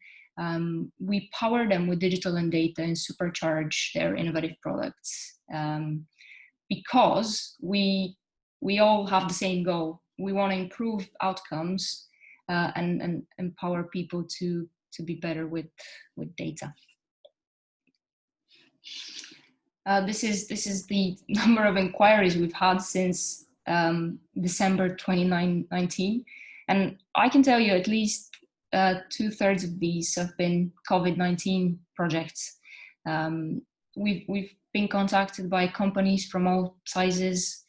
We power them with digital and data and supercharge their innovative products because we all have the same goal. We want to improve outcomes and empower people to be better with data. This is the number of inquiries we've had since December 2019, and I can tell you at least 2/3 of these have been COVID-19 projects. We've been contacted by companies from all sizes,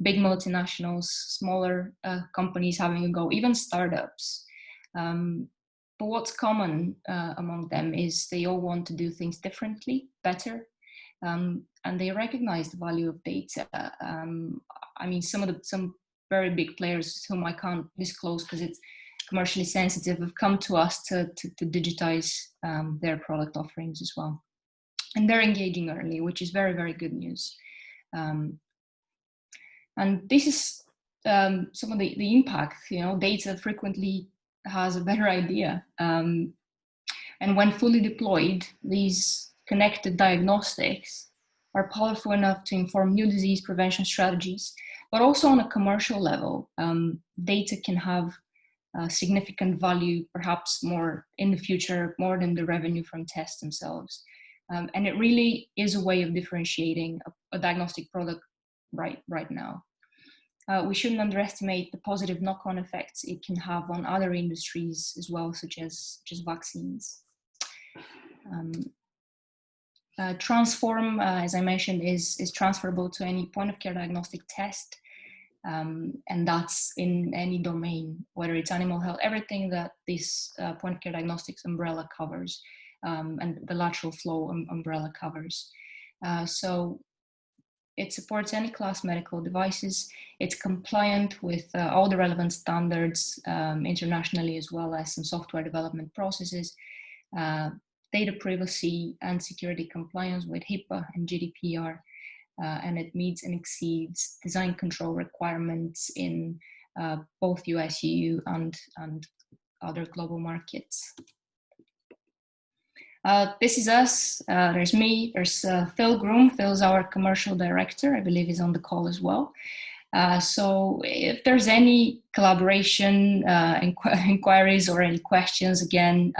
big multinationals, smaller companies having a go, even startups. But what's common among them is they all want to do things differently, better, and they recognize the value of data. I mean, some very big players whom I can't disclose because it's commercially sensitive have come to us to digitize their product offerings as well. And they're engaging early, which is very, very good news. And this is some of the impact. Data frequently has a better idea. And when fully deployed, these connected diagnostics are powerful enough to inform new disease prevention strategies, but also on a commercial level. Data can have significant value, perhaps more in the future, more than the revenue from tests themselves. And it really is a way of differentiating a diagnostic product right now. We shouldn't underestimate the positive knock-on effects it can have on other industries as well, such as just vaccines. Transform, as I mentioned, is transferable to any point-of-care diagnostic test, and that's in any domain, whether it's animal health, everything that this point-of-care diagnostics umbrella covers, and the lateral flow umbrella covers. So it supports any class medical devices. It's compliant with all the relevant standards internationally, as well as some software development processes, data privacy and security compliance with HIPAA and GDPR, and it meets and exceeds design control requirements in both US, EU, and other global markets. This is us. There's me. There's Phil Groom. Phil's our commercial director. I believe he's on the call as well. So if there's any collaboration, inquiries, or any questions, again,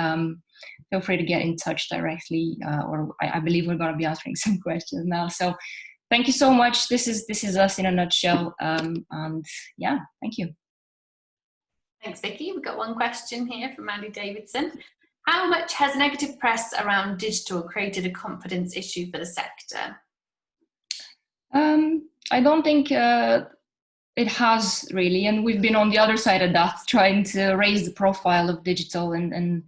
feel free to get in touch directly. Or I believe we're going to be answering some questions now. So thank you so much. This is us in a nutshell. And yeah, thank you. Thanks, Vicky. We've got one question here from Andy Davidson. How much has negative press around digital created a confidence issue for the sector? I don't think it has really, and we've been on the other side of that, trying to raise the profile of digital and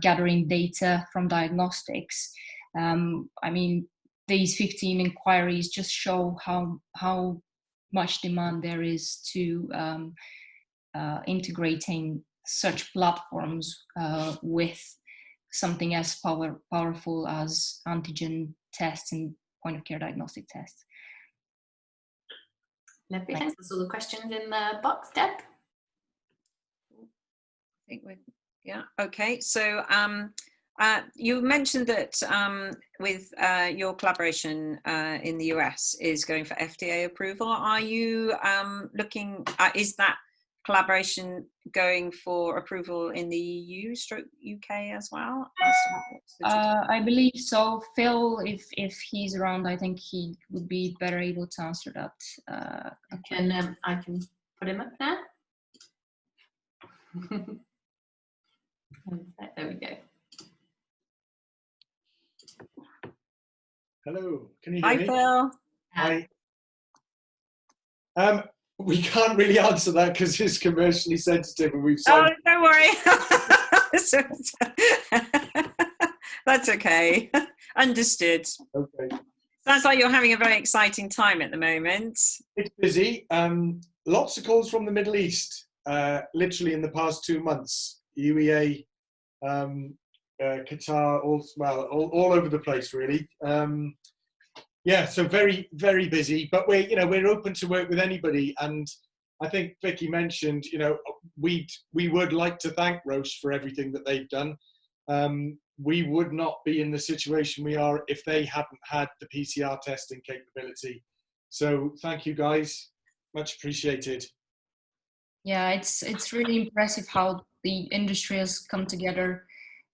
gathering data from diagnostics. I mean, these 15 inquiries just show how much demand there is to integrating such platforms with something as powerful as antigen tests and point-of-care diagnostic tests. Lovely, thanks. That's all the questions in the box, Deb. think yeah, okay. So you mentioned that with your collaboration in the US is going for FDA approval. Are you looking at, is that collaboration going for approval in the EU / UK as well? I believe so. Phil, if he's around, I think he would be better able to answer that. I can put him up now. There we go. Hello, can you hear me? Hi, Phil. Hi. We can't really answer that because it's commercially sensitive, and we've Oh, signed. don't worry. That's okay. Understood. Okay. Sounds like you're having a very exciting time at the moment. It's busy. Lots of calls from the Middle East. Literally in the past 2 months, UEA, Qatar, all over the place, really. Yeah, so very, very busy. But we're open to work with anybody. And I think Vicky mentioned, we would like to thank Roche for everything that they've done. We would not be in the situation we are if they hadn't had the PCR testing capability. So thank you, guys. Much appreciated. Yeah, it's really impressive how the industry has come together.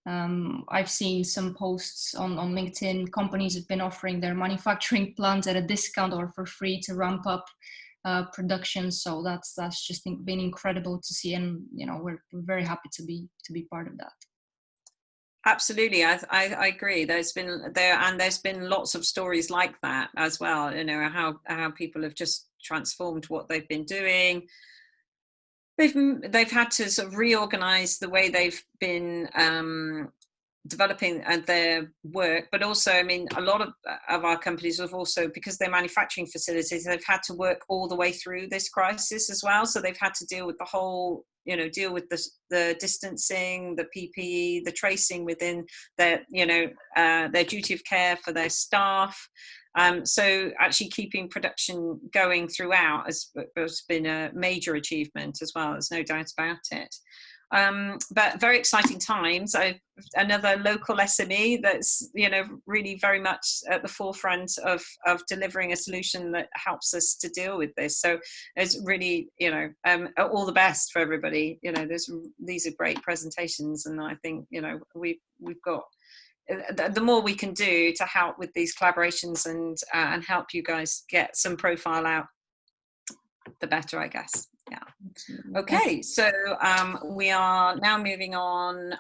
I've seen some posts on LinkedIn. Companies have been offering their manufacturing plants at a discount or for free to ramp up production. So that's just been incredible to see, and we're very happy to be part of that. Absolutely, I agree. There's been lots of stories like that as well. How people have just transformed what they've been doing. They've had to sort of reorganize the way they've been developing their work, but also, I mean, a lot of our companies have also, because they're manufacturing facilities, they've had to work all the way through this crisis as well. So they've had to deal with the whole, deal with the distancing, the PPE, the tracing within their duty of care for their staff. So actually keeping production going throughout has been a major achievement as well. There's no doubt about it. But very exciting times. Another local SME that's really very much at the forefront of delivering a solution that helps us to deal with this. So it's really all the best for everybody. These are great presentations, and I think we've got. The more we can do to help with these collaborations and help you guys get some profile out, the better, I guess. Yeah. Okay, so we are now moving on.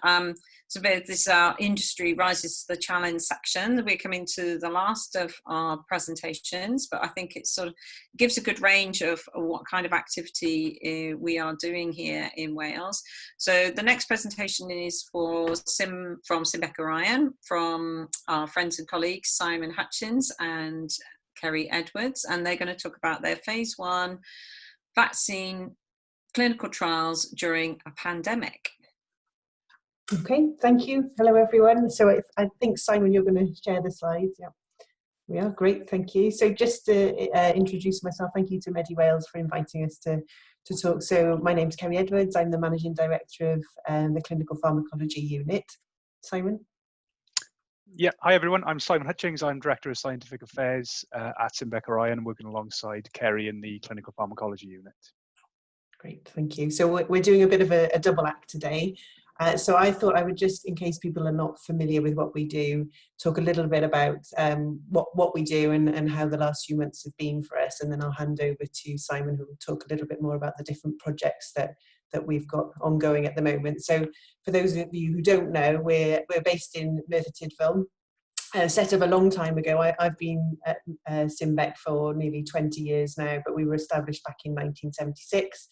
So this industry rises to the challenge section. We're coming to the last of our presentations, but I think it sort of gives a good range of what kind of activity we are doing here in Wales. So the next presentation is from Simbec Orion, from our friends and colleagues Simon Hutchins and Kerry Edwards, and they're going to talk about their phase 1 vaccine clinical trials during a pandemic. Okay, thank you. Hello, everyone. So I think, Simon, you're going to share the slides. Yeah, we are. Great, thank you. So just to introduce myself, thank you to Medi Wales for inviting us to talk. So my name's Kerry Edwards. I'm the Managing Director of the Clinical Pharmacology Unit. Simon? Yeah, hi everyone. I'm Simon Hutchings. I'm Director of Scientific Affairs at Simbec Orion, working alongside Kerry in the Clinical Pharmacology Unit. Great, thank you. So we're doing a bit of a double act today. So I thought I would just, in case people are not familiar with what we do, talk a little bit about what we do and how the last few months have been for us, and then I'll hand over to Simon, who will talk a little bit more about the different projects that we've got ongoing at the moment. So for those of you who don't know, we're based in Merthyr Tydfil, set up a long time ago. I've been at Simbec for nearly 20 years now, but we were established back in 1976.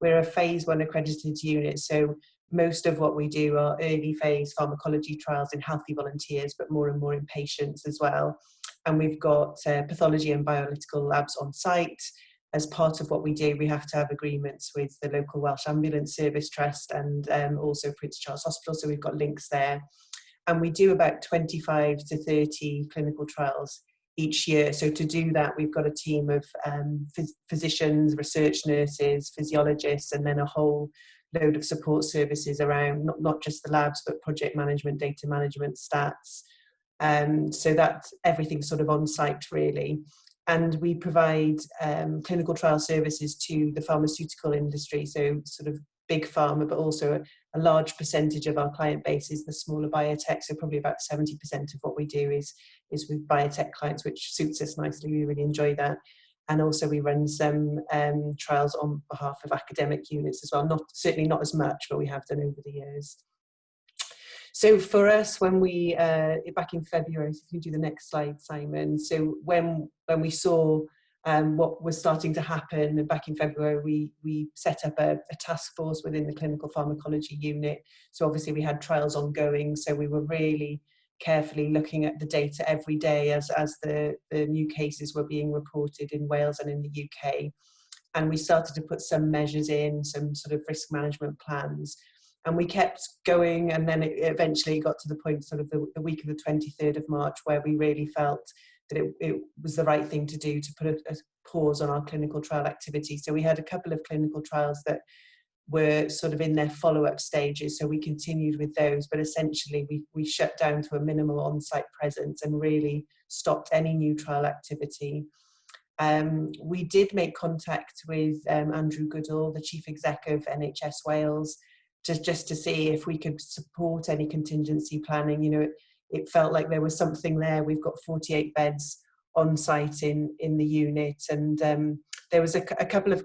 We're a phase 1 accredited unit, so most of what we do are early phase pharmacology trials in healthy volunteers, but more and more in patients as well. And we've got pathology and bioanalytical labs on site. As part of what we do, we have to have agreements with the local Welsh Ambulance Service Trust and also Prince Charles Hospital, so we've got links there. And we do about 25 to 30 clinical trials each year. So to do that, we've got a team of physicians, research nurses, physiologists, and then a whole load of support services around, not just the labs, but project management, data management, stats. So that's everything sort of on site really. And we provide clinical trial services to the pharmaceutical industry, so sort of big pharma, but also a large percentage of our client base is the smaller biotech. So probably about 70% of what we do is with biotech clients, which suits us nicely. We really enjoy that. And also we run some trials on behalf of academic units as well. Certainly not as much, but we have done over the years. So for us, when we, back in February, so if you do the next slide, Simon. So when we saw what was starting to happen, and back in February, we set up a task force within the clinical pharmacology unit. So obviously we had trials ongoing, so we were really carefully looking at the data every day as the new cases were being reported in Wales and in the UK. And we started to put some measures in, some sort of risk management plans. And we kept going, and then it eventually got to the point sort of the week of the 23rd of March where we really felt that it was the right thing to do to put a pause on our clinical trial activity. So we had a couple of clinical trials that were sort of in their follow-up stages, so we continued with those, but essentially we shut down to a minimal on-site presence and really stopped any new trial activity. We did make contact with Andrew Goodall, the Chief Exec of NHS Wales, just to see if we could support any contingency planning. You know, it felt like there was something there. We've got 48 beds on site in the unit, and there was a couple of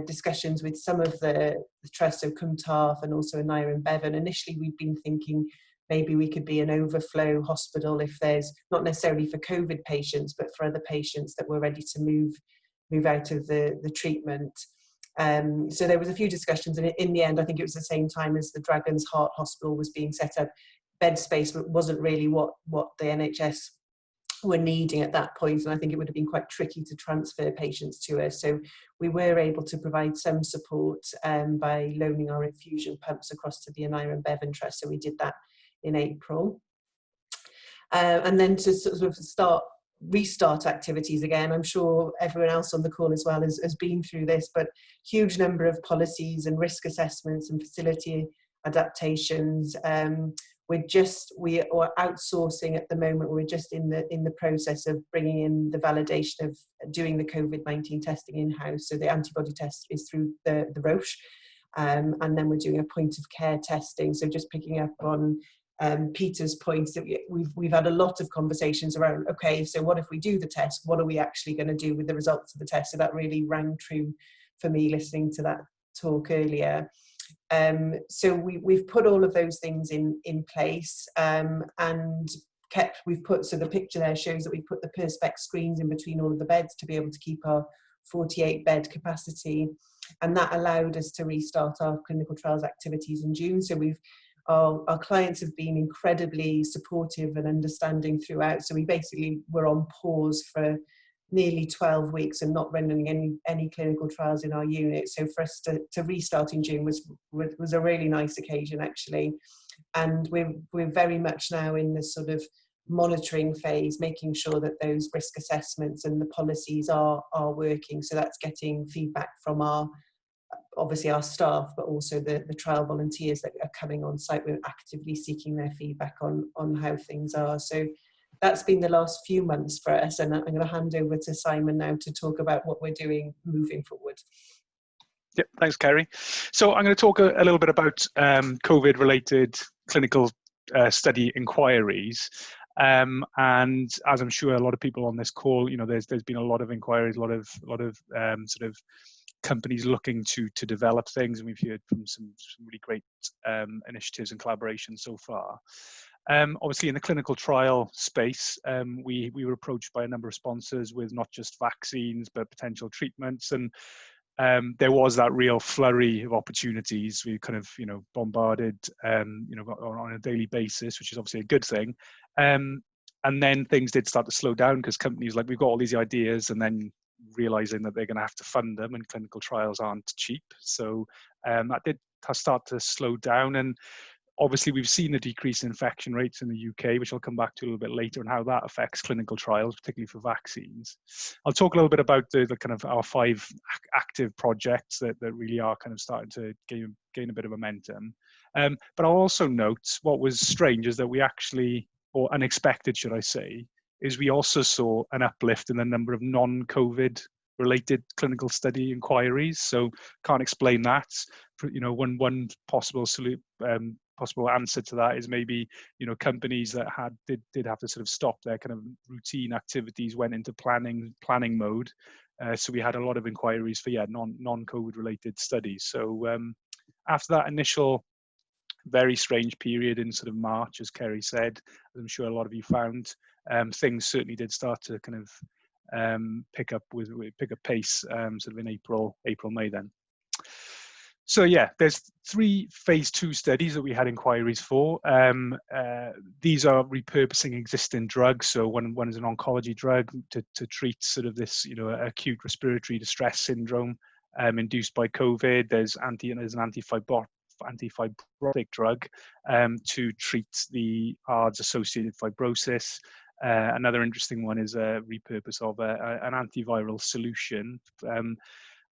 discussions with some of the trusts of Cwmtarf and also Aneurin and Bevan. Initially, we'd been thinking maybe we could be an overflow hospital if there's, not necessarily for COVID patients, but for other patients that were ready to move out of the treatment. So there was a few discussions, and in the end, I think it was the same time as the Dragon's Heart Hospital was being set up. Bed space wasn't really what the NHS were needing at that point, and I think it would have been quite tricky to transfer patients to us. So we were able to provide some support by loaning our infusion pumps across to the Aneurin and Bevan Trust. So we did that in April. And then to sort of restart activities again, I'm sure everyone else on the call as well has been through this, but huge number of policies and risk assessments and facility adaptations. We are outsourcing at the moment. We're just in the process of bringing in the validation of doing the COVID-19 testing in-house. So the antibody test is through the Roche, and then we're doing a point of care testing. So just picking up on Peter's points, that we've had a lot of conversations around, okay, so what if we do the test? What are we actually going to do with the results of the test? So that really rang true for me listening to that talk earlier. So we've put all of those things in place, and we've put, so the picture there shows that we put the Perspex screens in between all of the beds to be able to keep our 48 bed capacity, and that allowed us to restart our clinical trials activities in June. So our clients have been incredibly supportive and understanding throughout. So we basically were on pause for nearly 12 weeks and not running any clinical trials in our unit. So for us to restart in June was a really nice occasion, actually. And we're very much now in this sort of monitoring phase, making sure that those risk assessments and the policies are working. So that's getting feedback from obviously our staff, but also the trial volunteers that are coming on site. We're actively seeking their feedback on how things are. So that's been the last few months for us, and I'm going to hand over to Simon now to talk about what we're doing moving forward. Yeah, thanks, Kerry. So I'm going to talk a little bit about COVID-related clinical study inquiries. And as I'm sure a lot of people on this call, you know, there's been a lot of inquiries, a lot of sort of companies looking to develop things, and we've heard from some really great initiatives and collaborations so far. Obviously, in the clinical trial space, we were approached by a number of sponsors with not just vaccines but potential treatments, and there was that real flurry of opportunities. We kind of, you know, bombarded, you know, on a daily basis, which is obviously a good thing. And then things did start to slow down because companies like, we've got all these ideas, and then realizing that they're going to have to fund them, and clinical trials aren't cheap. So that did start to slow down. And Obviously, we've seen a decrease in infection rates in the UK, which I'll come back to a little bit later, and how that affects clinical trials, particularly for vaccines. I'll talk a little bit about the kind of our 5 active projects that really are kind of starting to gain a bit of momentum. But I'll also note what was strange is that we actually, or unexpected, should I say, is we also saw an uplift in the number of non-COVID related clinical study inquiries. So can't explain that. You know, one possible possible answer to that is maybe, you know, companies that did have to sort of stop their kind of routine activities, went into planning mode. So we had a lot of inquiries for non-COVID related studies. So after that initial very strange period in sort of March, as Kerry said, as I'm sure a lot of you found, things certainly did start to kind of pick up pace sort of in April, May then. So yeah, there's 3 phase 2 studies that we had inquiries for. These are repurposing existing drugs. So one is an oncology drug to treat sort of this, you know, acute respiratory distress syndrome induced by COVID. There's an antifibrotic drug to treat the ARDS-associated fibrosis. Another interesting one is a repurpose of an antiviral solution.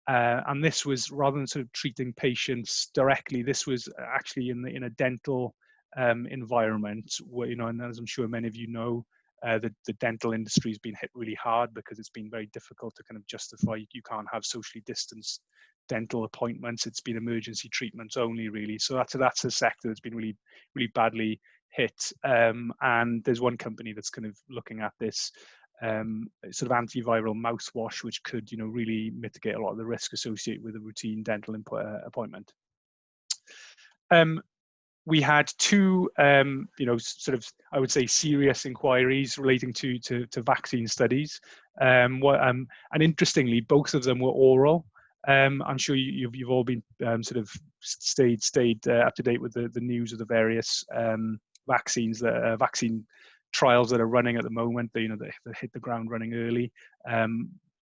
And this was, rather than sort of treating patients directly, this was actually in a dental environment where, you know, and as I'm sure many of you know, the dental industry has been hit really hard because it's been very difficult to kind of justify, you can't have socially distanced dental appointments. It's been emergency treatments only, really. So that's a sector that's been really, really badly hit. And there's one company that's kind of looking at this sort of antiviral mouthwash, which could, you know, really mitigate a lot of the risk associated with a routine dental appointment. We had 2, you know, sort of, I would say, serious inquiries relating to vaccine studies. And interestingly, both of them were oral. I'm sure you've all been sort of stayed up to date with the news of the various vaccines, vaccine trials that are running at the moment. They hit the ground running early.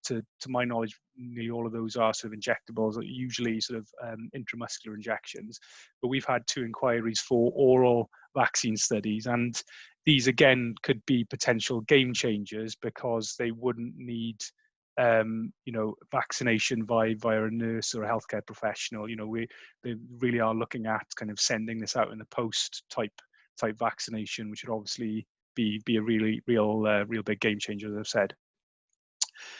To my knowledge, nearly all of those are sort of injectables, usually sort of intramuscular injections. But we've had 2 inquiries for oral vaccine studies, and these again could be potential game changers because they wouldn't need you know, vaccination via a nurse or a healthcare professional. You know, they really are looking at kind of sending this out in the post type vaccination, which would obviously be a real big game changer, as I've said.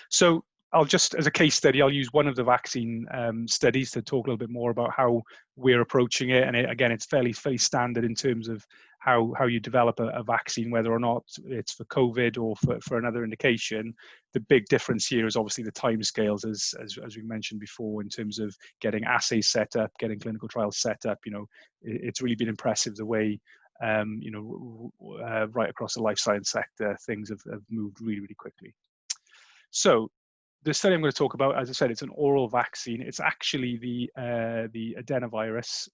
So I'll just, as a case study, I'll use one of the vaccine studies to talk a little bit more about how we're approaching it. And again, it's fairly standard in terms of how you develop a vaccine, whether or not it's for COVID or for another indication. The big difference here is obviously the timescales, as we mentioned before, in terms of getting assays set up, getting clinical trials set up. You know, it's really been impressive the way you know, right across the life science sector, things have moved really, really quickly. So the study I'm going to talk about, as I said, it's an oral vaccine. It's actually the adenovirus,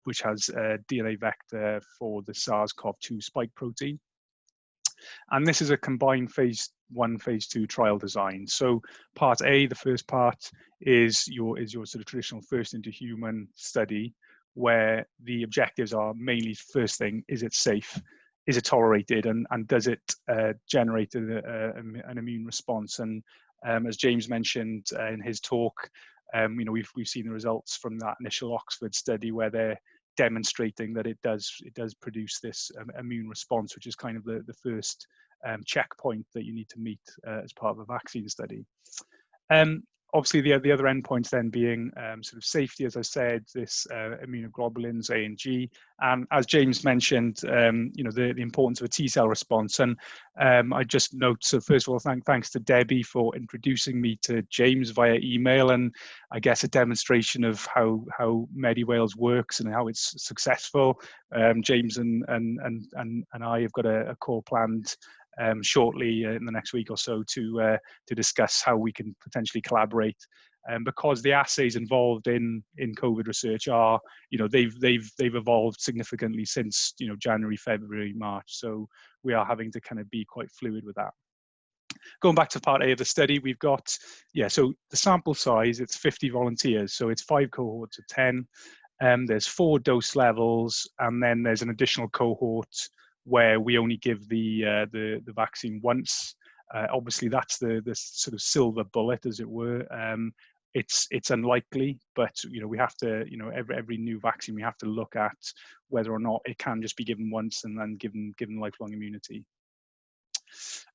which has a DNA vector for the SARS-CoV-2 spike protein. And this is a combined phase 1, phase 2 trial design. So part A, the first part, is your sort of traditional first into human study, where the objectives are mainly, first thing, is it safe? Is it tolerated, and does it generate an immune response? And as James mentioned in his talk, you know, we've seen the results from that initial Oxford study where they're demonstrating that it does produce this immune response, which is kind of the first checkpoint that you need to meet as part of a vaccine study. Obviously, the other endpoints then being sort of safety, as I said, this immunoglobulins A and G, and as James mentioned, you know, the importance of a T cell response. And I just note, so first of all, thanks to Debbie for introducing me to James via email, and I guess a demonstration of how MediWales works and how it's successful. James and I have got a call planned shortly in the next week or so to discuss how we can potentially collaborate, because the assays involved in COVID research are, you know, they've evolved significantly since, you know, January, February, March. So we are having to kind of be quite fluid with that. Going back to part A of the study, we've got, so the sample size, it's 50 volunteers, so it's 5 cohorts of 10. There's 4 dose levels, and then there's an additional cohort where we only give the vaccine once. Obviously, that's the sort of silver bullet, as it were. It's unlikely, but we have to, every new vaccine we have to look at whether or not it can just be given once and then given lifelong immunity.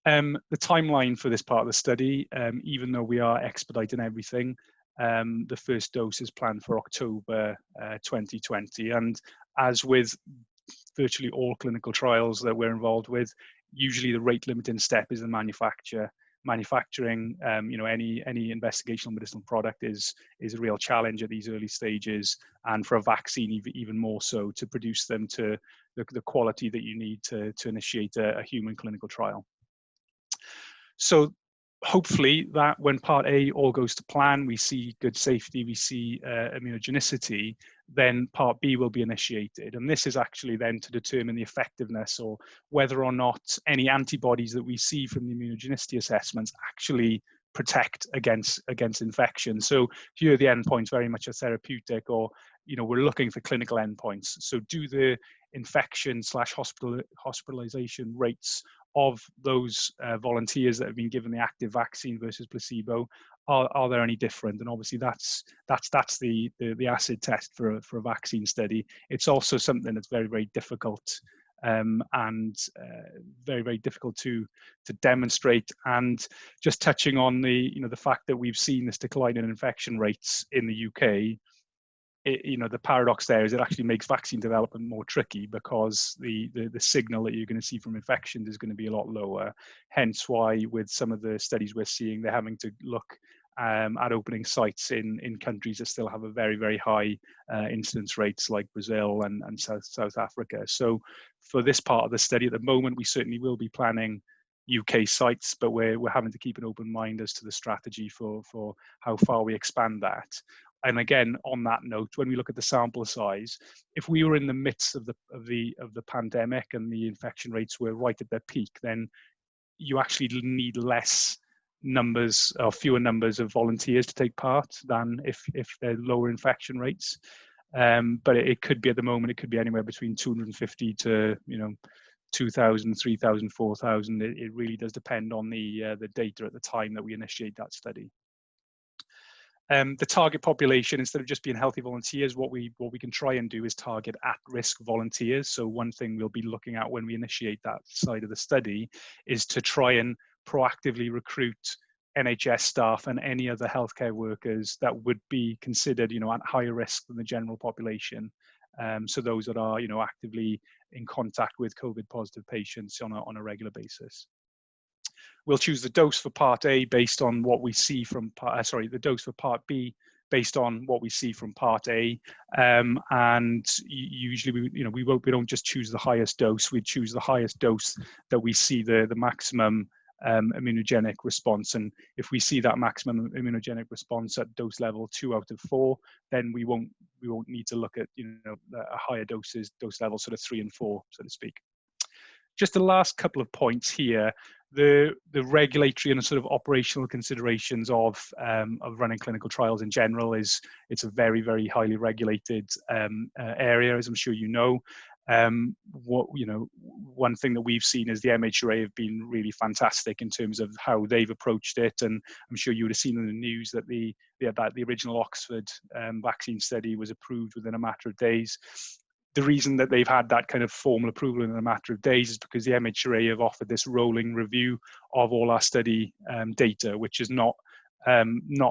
The timeline for this part of the study, even though we are expediting everything, the first dose is planned for October 2020, and as with virtually all clinical trials that we're involved with, usually the rate limiting step is the manufacturing. Any investigational medicinal product is a real challenge at these early stages, and for a vaccine even more so, to produce them to the quality that you need to initiate a human clinical trial. So hopefully that when part A all goes to plan, we see good safety, we see immunogenicity, then part B will be initiated. And this is actually then to determine the effectiveness, or whether or not any antibodies that we see from the immunogenicity assessments actually protect against infection. So here the endpoints very much a therapeutic, or we're looking for clinical endpoints. So do the infection / hospitalization rates of those volunteers that have been given the active vaccine versus placebo, are there any different? And obviously that's the acid test for a vaccine study. It's also something that's very, very difficult, and very, very difficult to demonstrate. And just touching on the fact that we've seen this decline in infection rates in the UK, the paradox there is it actually makes vaccine development more tricky, because the signal that you're going to see from infections is going to be a lot lower. Hence why with some of the studies we're seeing, they're having to look at opening sites in countries that still have a very, very high incidence rates, like Brazil and South Africa. So for this part of the study at the moment, we certainly will be planning UK sites, but we're having to keep an open mind as to the strategy for how far we expand that. And again, on that note, when we look at the sample size, if we were in the midst of the pandemic and the infection rates were right at their peak, then you actually need less numbers, or fewer numbers of volunteers to take part than if they're lower infection rates. But it could be, at the moment, it could be anywhere between 250 to 2,000, 3,000, 4,000. It really does depend on the data at the time that we initiate that study. The target population, instead of just being healthy volunteers, what we can try and do is target at-risk volunteers. So one thing we'll be looking at when we initiate that side of the study is to try and proactively recruit NHS staff and any other healthcare workers that would be considered, at higher risk than the general population. So those that are, actively in contact with COVID positive patients on a regular basis. We'll choose the dose for part A based on what we see from the dose for part B based on what we see from part A. And usually we don't just choose the highest dose, we choose the highest dose that we see the maximum immunogenic response. And if we see that maximum immunogenic response at dose level 2 out of 4, then we won't need to look at a higher dose level sort of 3 and 4, so to speak. Just the last couple of points here. The regulatory and sort of operational considerations of running clinical trials in general it's a very, very highly regulated area, as I'm sure you know. One thing that we've seen is the MHRA have been really fantastic in terms of how they've approached it, and I'm sure you would have seen in the news that the original Oxford vaccine study was approved within a matter of days. The reason that they've had that kind of formal approval in a matter of days is because the MHRA have offered this rolling review of all our study data, which is not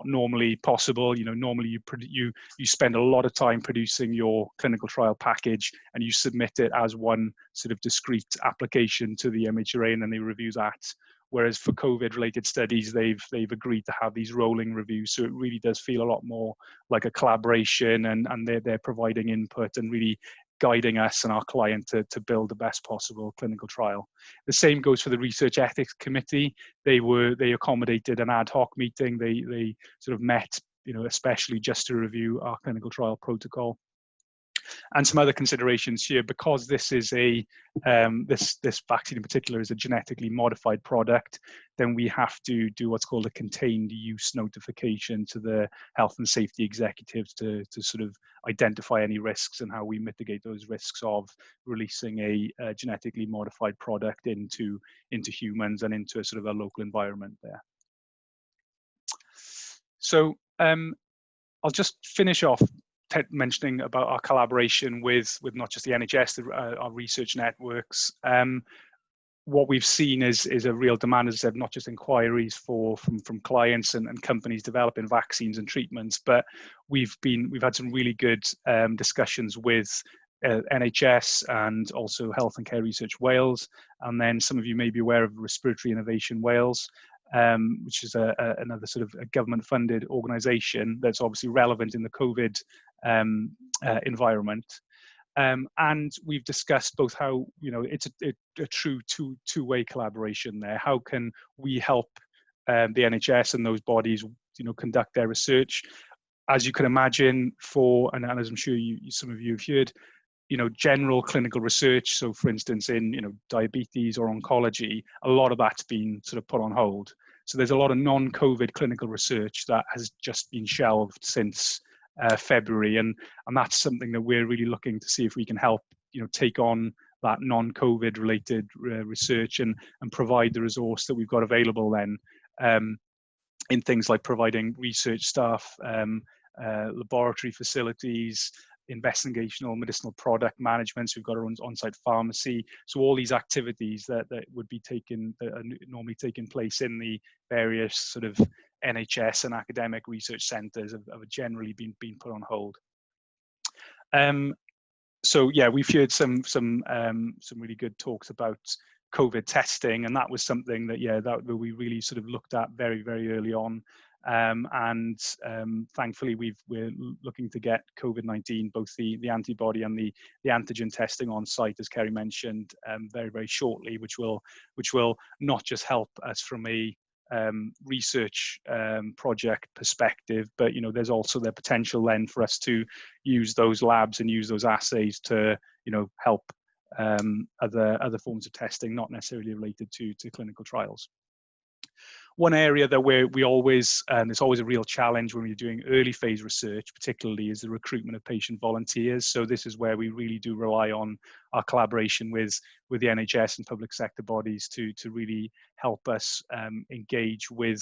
normally possible. Normally you spend a lot of time producing your clinical trial package and you submit it as one sort of discrete application to the MHRA, and then they review that. Whereas for COVID-related studies, they've agreed to have these rolling reviews, so it really does feel a lot more like a collaboration, and they're providing input and really guiding us and our client to build the best possible clinical trial. The same goes for the Research Ethics Committee. They accommodated an ad hoc meeting. They sort of met, especially just to review our clinical trial protocol. And some other considerations here, because this is a this vaccine in particular is a genetically modified product, then we have to do what's called a contained use notification to the health and safety executives to sort of identify any risks and how we mitigate those risks of releasing a genetically modified product into humans and into a sort of a local environment there. So I'll just finish off mentioning about our collaboration with not just the NHS, our research networks. What we've seen is a real demand, as I said, not just inquiries from clients and companies developing vaccines and treatments, but we've had some really good discussions with NHS and also Health and Care Research Wales, and then some of you may be aware of Respiratory Innovation Wales, which is another sort of a government-funded organisation that's obviously relevant in the COVID environment. And we've discussed both how, you know, it's a true two-way collaboration there. How can we help the NHS and those bodies, you know, conduct their research? As you can imagine, and as I'm sure some of you have heard, you know, general clinical research. So for instance, in, you know, diabetes or oncology, a lot of that's been sort of put on hold. So there's a lot of non-COVID clinical research that has just been shelved since February, and that's something that we're really looking to see if we can help, you know, take on that non-COVID related research and provide the resource that we've got available then in things like providing research staff, laboratory facilities, investigational medicinal product management. So we've got our own on-site pharmacy. So all these activities that would be that are normally taking place in the various sort of NHS and academic research centres have generally been put on hold. So yeah, we've heard some really good talks about COVID testing, and that was something that we really sort of looked at very, very early on. Thankfully we're looking to get COVID-19, both the antibody and the antigen testing on site, as Kerry mentioned, very, very shortly, which will not just help us from a research project perspective, but, you know, there's also the potential then for us to use those labs and use those assays to, you know, help other forms of testing, not necessarily related to clinical trials. One area that we always, it's always a real challenge when we're doing early phase research, particularly, is the recruitment of patient volunteers. So this is where we really do rely on our collaboration with the NHS and public sector bodies to really help us engage with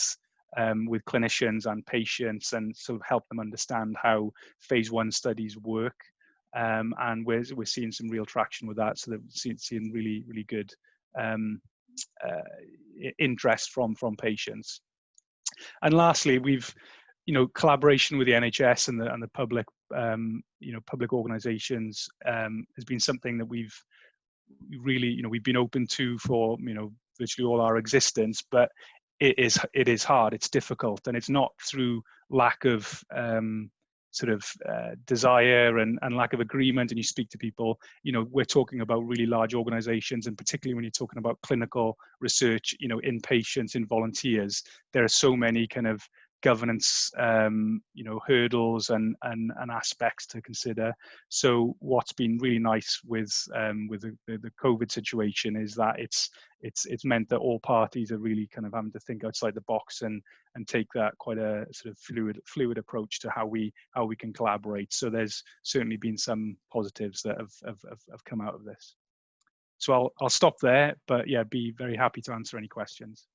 clinicians and patients and sort of help them understand how phase 1 studies work. And we're seeing some real traction with that, so that we're seeing really, really good interest from patients. And lastly, we've, you know, collaboration with the NHS and the public, you know, public organisations has been something that we've really, you know, we've been open to for, you know, virtually all our existence. But it is hard, it's difficult, and it's not through lack of sort of desire and lack of agreement. And you speak to people, you know, we're talking about really large organizations, and particularly when you're talking about clinical research, you know, in patients, in volunteers, there are so many kind of governance, you know, hurdles and aspects to consider. So what's been really nice with the COVID situation is that it's meant that all parties are really kind of having to think outside the box and take that quite a sort of fluid approach to how we can collaborate. So there's certainly been some positives that have come out of this. So I'll stop there, but yeah, be very happy to answer any questions.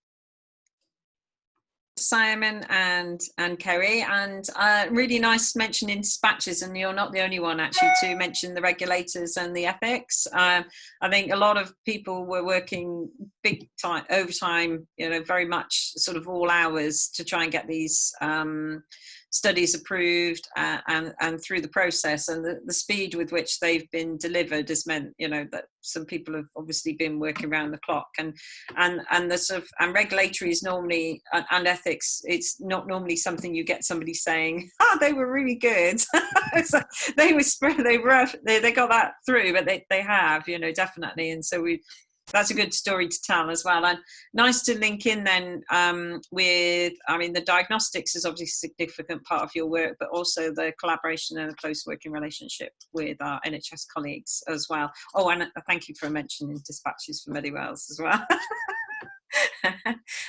Simon and Kerry, and really nice mentioning dispatches, and you're not the only one actually to mention the regulators and the ethics. I think a lot of people were working big time overtime, you know, very much sort of all hours to try and get these studies approved and through the process, and the speed with which they've been delivered has meant, you know, that some people have obviously been working around the clock, and the sort of, and regulatory is normally, and ethics, it's not normally something you get somebody saying, oh, they were really good. So they got that through, but they have, you know, definitely. And so That's a good story to tell as well, and nice to link in then with, I mean, the diagnostics is obviously a significant part of your work, but also the collaboration and a close working relationship with our NHS colleagues as well. Oh, and thank you for mentioning dispatches for Medywells as well.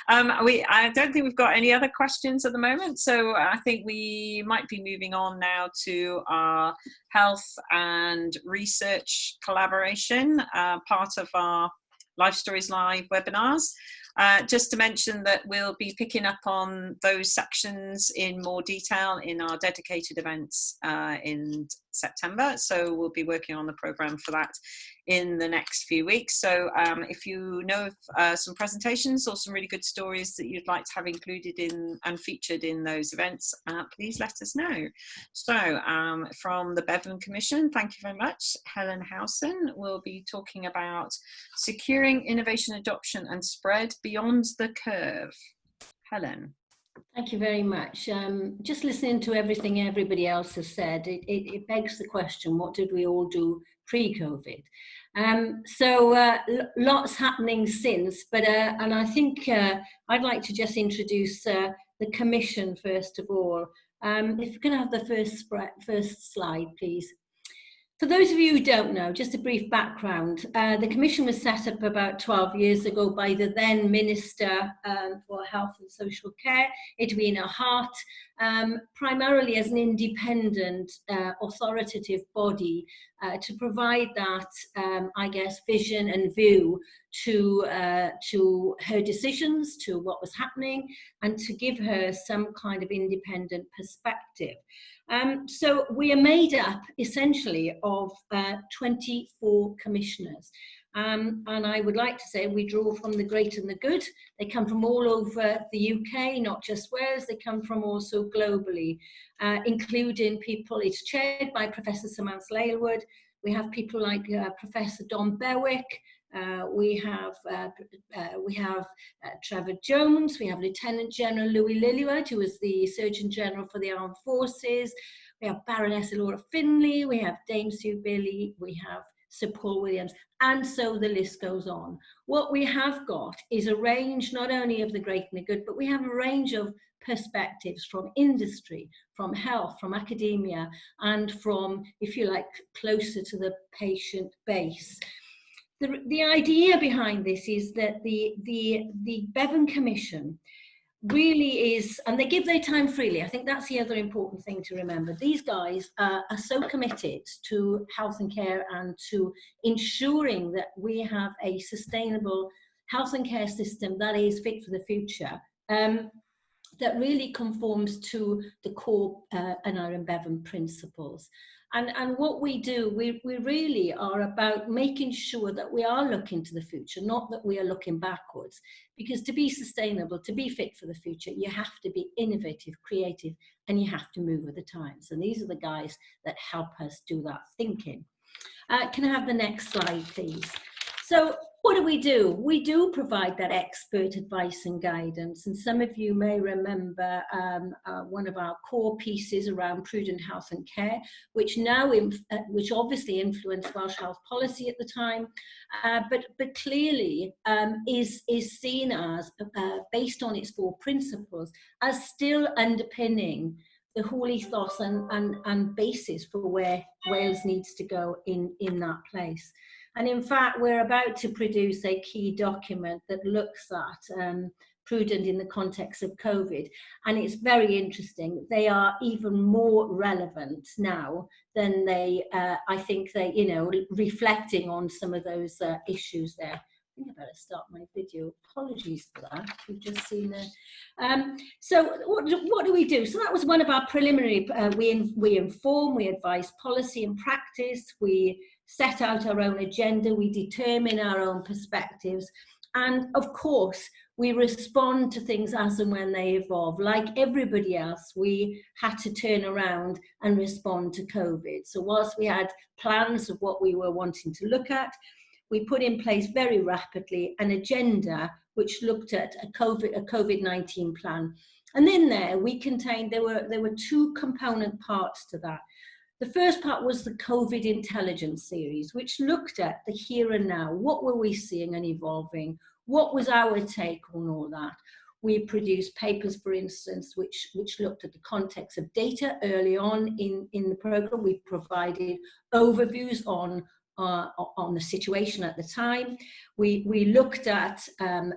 I don't think we've got any other questions at the moment, so I think we might be moving on now to our health and research collaboration, part of our LifeStories Live webinars. Just to mention that we'll be picking up on those sections in more detail in our dedicated events in September. So we'll be working on the programme for that in the next few weeks. So if you know of some presentations or some really good stories that you'd like to have included in and featured in those events, please let us know. So from the Bevan Commission, thank you very much. Helen Howson will be talking about securing innovation adoption and spread beyond the curve. Helen. Thank you very much. Just listening to everything everybody else has said, it begs the question, what did we all do pre-COVID? Lots happening since, but and I think I'd like to just introduce the Commission first of all. If you can have the first slide, please. For those of you who don't know, just a brief background. The Commission was set up about 12 years ago by the then Minister for Health and Social Care, Edwina Hart, primarily as an independent, authoritative body to provide that, I guess, vision and view to her decisions, to what was happening, and to give her some kind of independent perspective. So we are made up essentially of 24 commissioners. And I would like to say we draw from the great and the good. They come from all over the UK, not just Wales, they come from also globally, including people. It's chaired by Professor Samantha Aylward. We have people like Professor Don Berwick. We have Trevor Jones, we have Lieutenant General Louis Lillyward, who is the Surgeon General for the Armed Forces. We have Baroness Laura Finlay, we have Dame Sue Billy, we have Sir Paul Williams, and so the list goes on. What we have got is a range not only of the great and the good, but we have a range of perspectives from industry, from health, from academia, and from, if you like, closer to the patient base. The idea behind this is that the Bevan Commission really is, and they give their time freely. I think that's the other important thing to remember. These guys are so committed to health and care and to ensuring that we have a sustainable health and care system that is fit for the future, that really conforms to the core NRM Bevan principles. And what we do, we really are about making sure that we are looking to the future, not that we are looking backwards. Because to be sustainable, to be fit for the future, you have to be innovative, creative, and you have to move with the times. And these are the guys that help us do that thinking. Can I have the next slide, please? So what do? We do provide that expert advice and guidance. And some of you may remember one of our core pieces around prudent health and care, which which obviously influenced Welsh health policy at the time, but clearly is seen as, based on its 4 principles, as still underpinning the whole ethos and basis for where Wales needs to go in that place. And in fact, we're about to produce a key document that looks at prudent in the context of COVID. And it's very interesting. They are even more relevant now than they, I think they, reflecting on some of those issues there. I think I better start my video. Apologies for that. We've just seen it. So what do we do? So that was one of our preliminary, we inform, we advise policy and practice, we set out our own agenda, we determine our own perspectives, and of course we respond to things as and when they evolve. Like everybody else, we had to turn around and respond to COVID. So whilst we had plans of what we were wanting to look at, we put in place very rapidly an agenda which looked at a COVID-19 plan. And in there we contained, there were 2 component parts to that. The first part was the COVID intelligence series, which looked at the here and now. What were we seeing and evolving? What was our take on all that? We produced papers, for instance, which looked at the context of data early on in the program. We provided overviews on the situation at the time. We looked at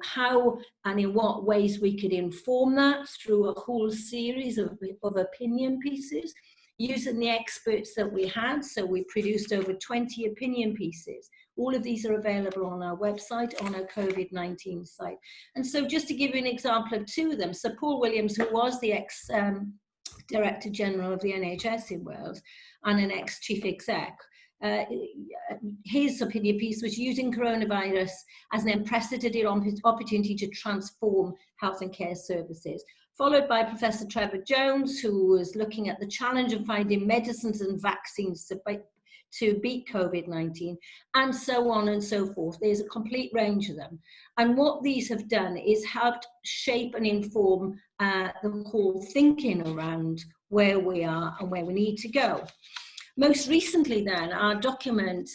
how and in what ways we could inform that through a whole series of opinion pieces, using the experts that we had. So we produced over 20 opinion pieces. All of these are available on our website, on our COVID-19 site. And so just to give you an example of two of them, Sir Paul Williams, who was the ex-Director General of the NHS in Wales and an ex-Chief Exec, his opinion piece was using coronavirus as an unprecedented opportunity to transform health and care services, followed by Professor Trevor Jones, who was looking at the challenge of finding medicines and vaccines to beat COVID-19, and so on and so forth. There's a complete range of them. And what these have done is helped shape and inform the whole thinking around where we are and where we need to go. Most recently then, our document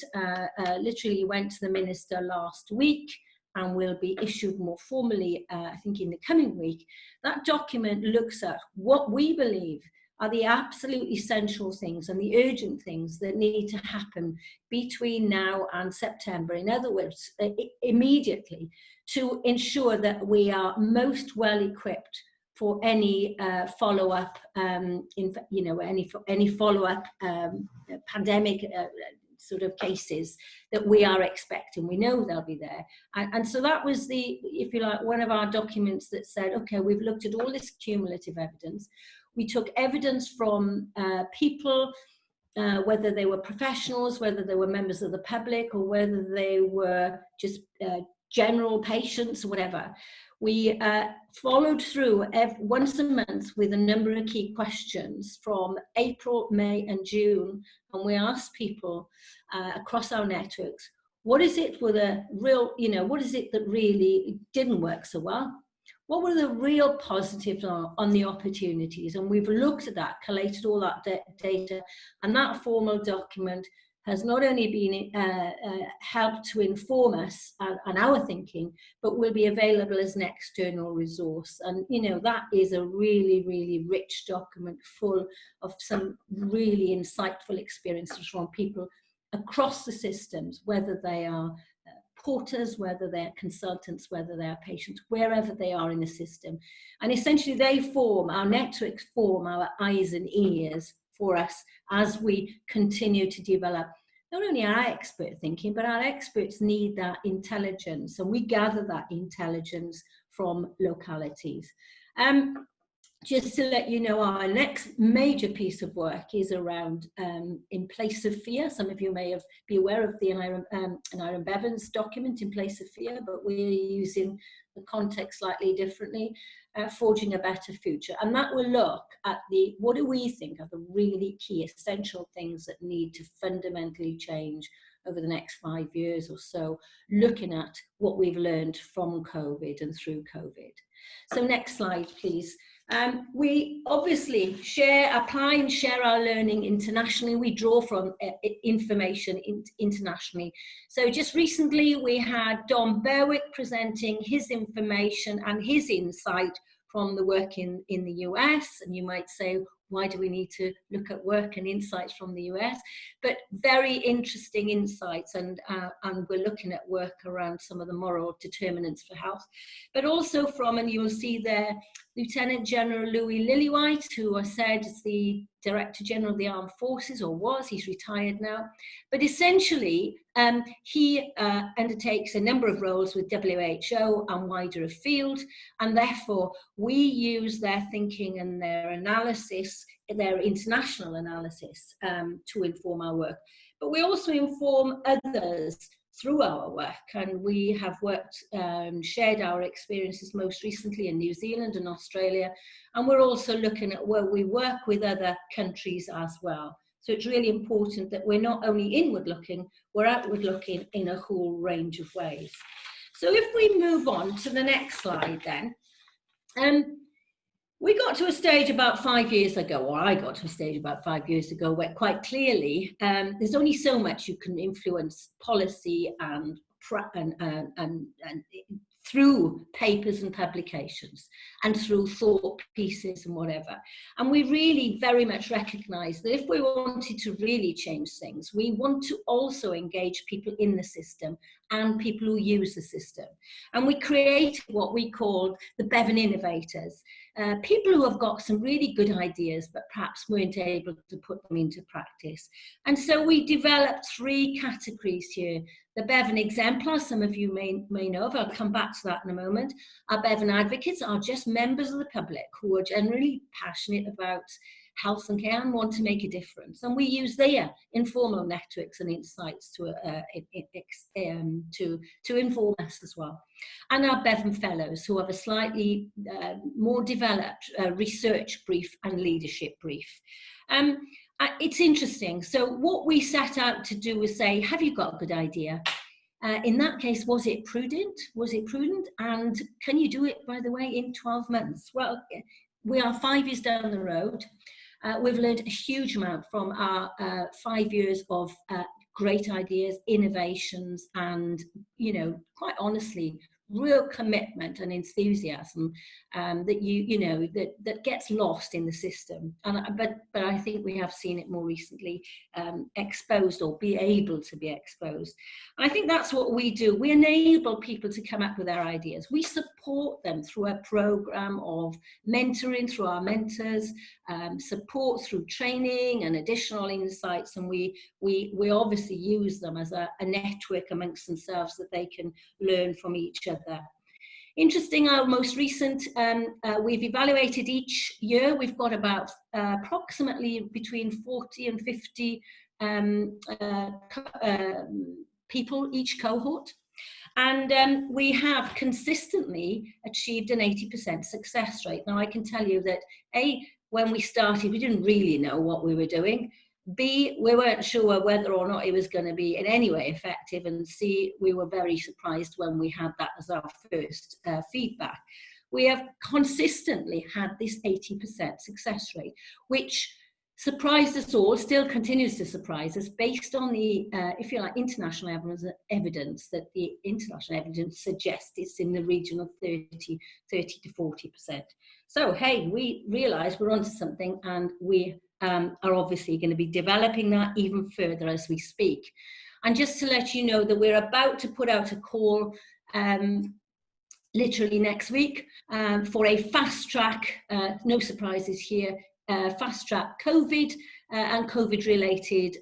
literally went to the Minister last week and will be issued more formally, I think, in the coming week. That document looks at what we believe are the absolute essential things and the urgent things that need to happen between now and September. In other words, immediately, to ensure that we are most well equipped for any follow-up, any follow-up pandemic sort of cases that we are expecting. We know they'll be there. And so that was if you like, one of our documents that said, okay, we've looked at all this cumulative evidence. We took evidence from people, whether they were professionals, whether they were members of the public, or whether they were just general patients, whatever. We followed through once a month with a number of key questions from April, May and June, and we asked people across our networks, what is it with a real, what is it that really didn't work so well? What were the real positives on the opportunities? And we've looked at that, collated all that data, and that formal document has not only been helped to inform us and our thinking, but will be available as an external resource. And, that is a really, really rich document full of some really insightful experiences from people across the systems, whether they are porters, whether they're consultants, whether they are patients, wherever they are in the system. And essentially our networks form our eyes and ears for us as we continue to develop not only our expert thinking, but our experts need that intelligence, and we gather that intelligence from localities. Just to let you know, our next major piece of work is around In Place of Fear. Some of you may be aware of the Aneurin Bevan's document, In Place of Fear, but we're using the context slightly differently, Forging a Better Future. And that will look at what do we think are the really key essential things that need to fundamentally change over the next 5 years or so, looking at what we've learned from COVID and through COVID. So next slide, please. We obviously apply and share our learning internationally. We draw from information internationally. So just recently we had Don Berwick presenting his information and his insight from the work in the US. And you might say, why do we need to look at work and insights from the US? But very interesting insights, and we're looking at work around some of the moral determinants for health. But also from, and you'll see there, Lieutenant General Louis Lillywhite, who I said is the Director General of the Armed Forces, or was, he's retired now. But essentially, he undertakes a number of roles with WHO and wider afield, and therefore we use their thinking and their analysis, their international analysis, to inform our work. But we also inform others through our work, and we have worked, shared our experiences most recently in New Zealand and Australia, and we're also looking at where we work with other countries as well. So it's really important that we're not only inward looking, we're outward looking in a whole range of ways. So if we move on to the next slide then, We got to a stage about 5 years ago, or I got to a stage about 5 years ago, where quite clearly there's only so much you can influence policy and through papers and publications and through thought pieces and whatever. And we really very much recognize that if we wanted to really change things, we want to also engage people in the system and people who use the system. And we created what we called the Bevan Innovators. People who have got some really good ideas, but perhaps weren't able to put them into practice. And so we developed 3 categories here. The Bevan Exemplars, some of you may know of, I'll come back to that in a moment. Our Bevan Advocates are just members of the public who are generally passionate about health and care and want to make a difference. And we use their informal networks and insights to inform us as well. And our Bevan Fellows, who have a slightly more developed research brief and leadership brief. It's interesting. So what we set out to do was say, have you got a good idea? In that case, was it prudent? Was it prudent? And can you do it, by the way, in 12 months? Well, we are 5 years down the road. We've learned a huge amount from our 5 years of great ideas, innovations, and, you know, quite honestly, real commitment and enthusiasm that that gets lost in the system. And but I think we have seen it more recently exposed, or be able to be exposed. And I think that's what we do. We enable people to come up with their ideas. We support them through a program of mentoring through our mentors, support through training and additional insights, and we obviously use them as a network amongst themselves that they can learn from each other. Interesting, our most recent, we've evaluated each year. We've got about approximately between 40 and 50 people each cohort. And we have consistently achieved an 80% success rate. Now, I can tell you that, A, when we started, we didn't really know what we were doing. B, we weren't sure whether or not it was going to be in any way effective. And C, we were very surprised when we had that as our first feedback. We have consistently had this 80% success rate, which surprised us all, still continues to surprise us, based on the, if you like, international evidence that the international evidence suggests it's in the region of 30 to 40%. So, hey, we realise we're onto something, and we are obviously going to be developing that even further as we speak. And just to let you know that we're about to put out a call literally next week for a fast track, no surprises here, fast track COVID and COVID related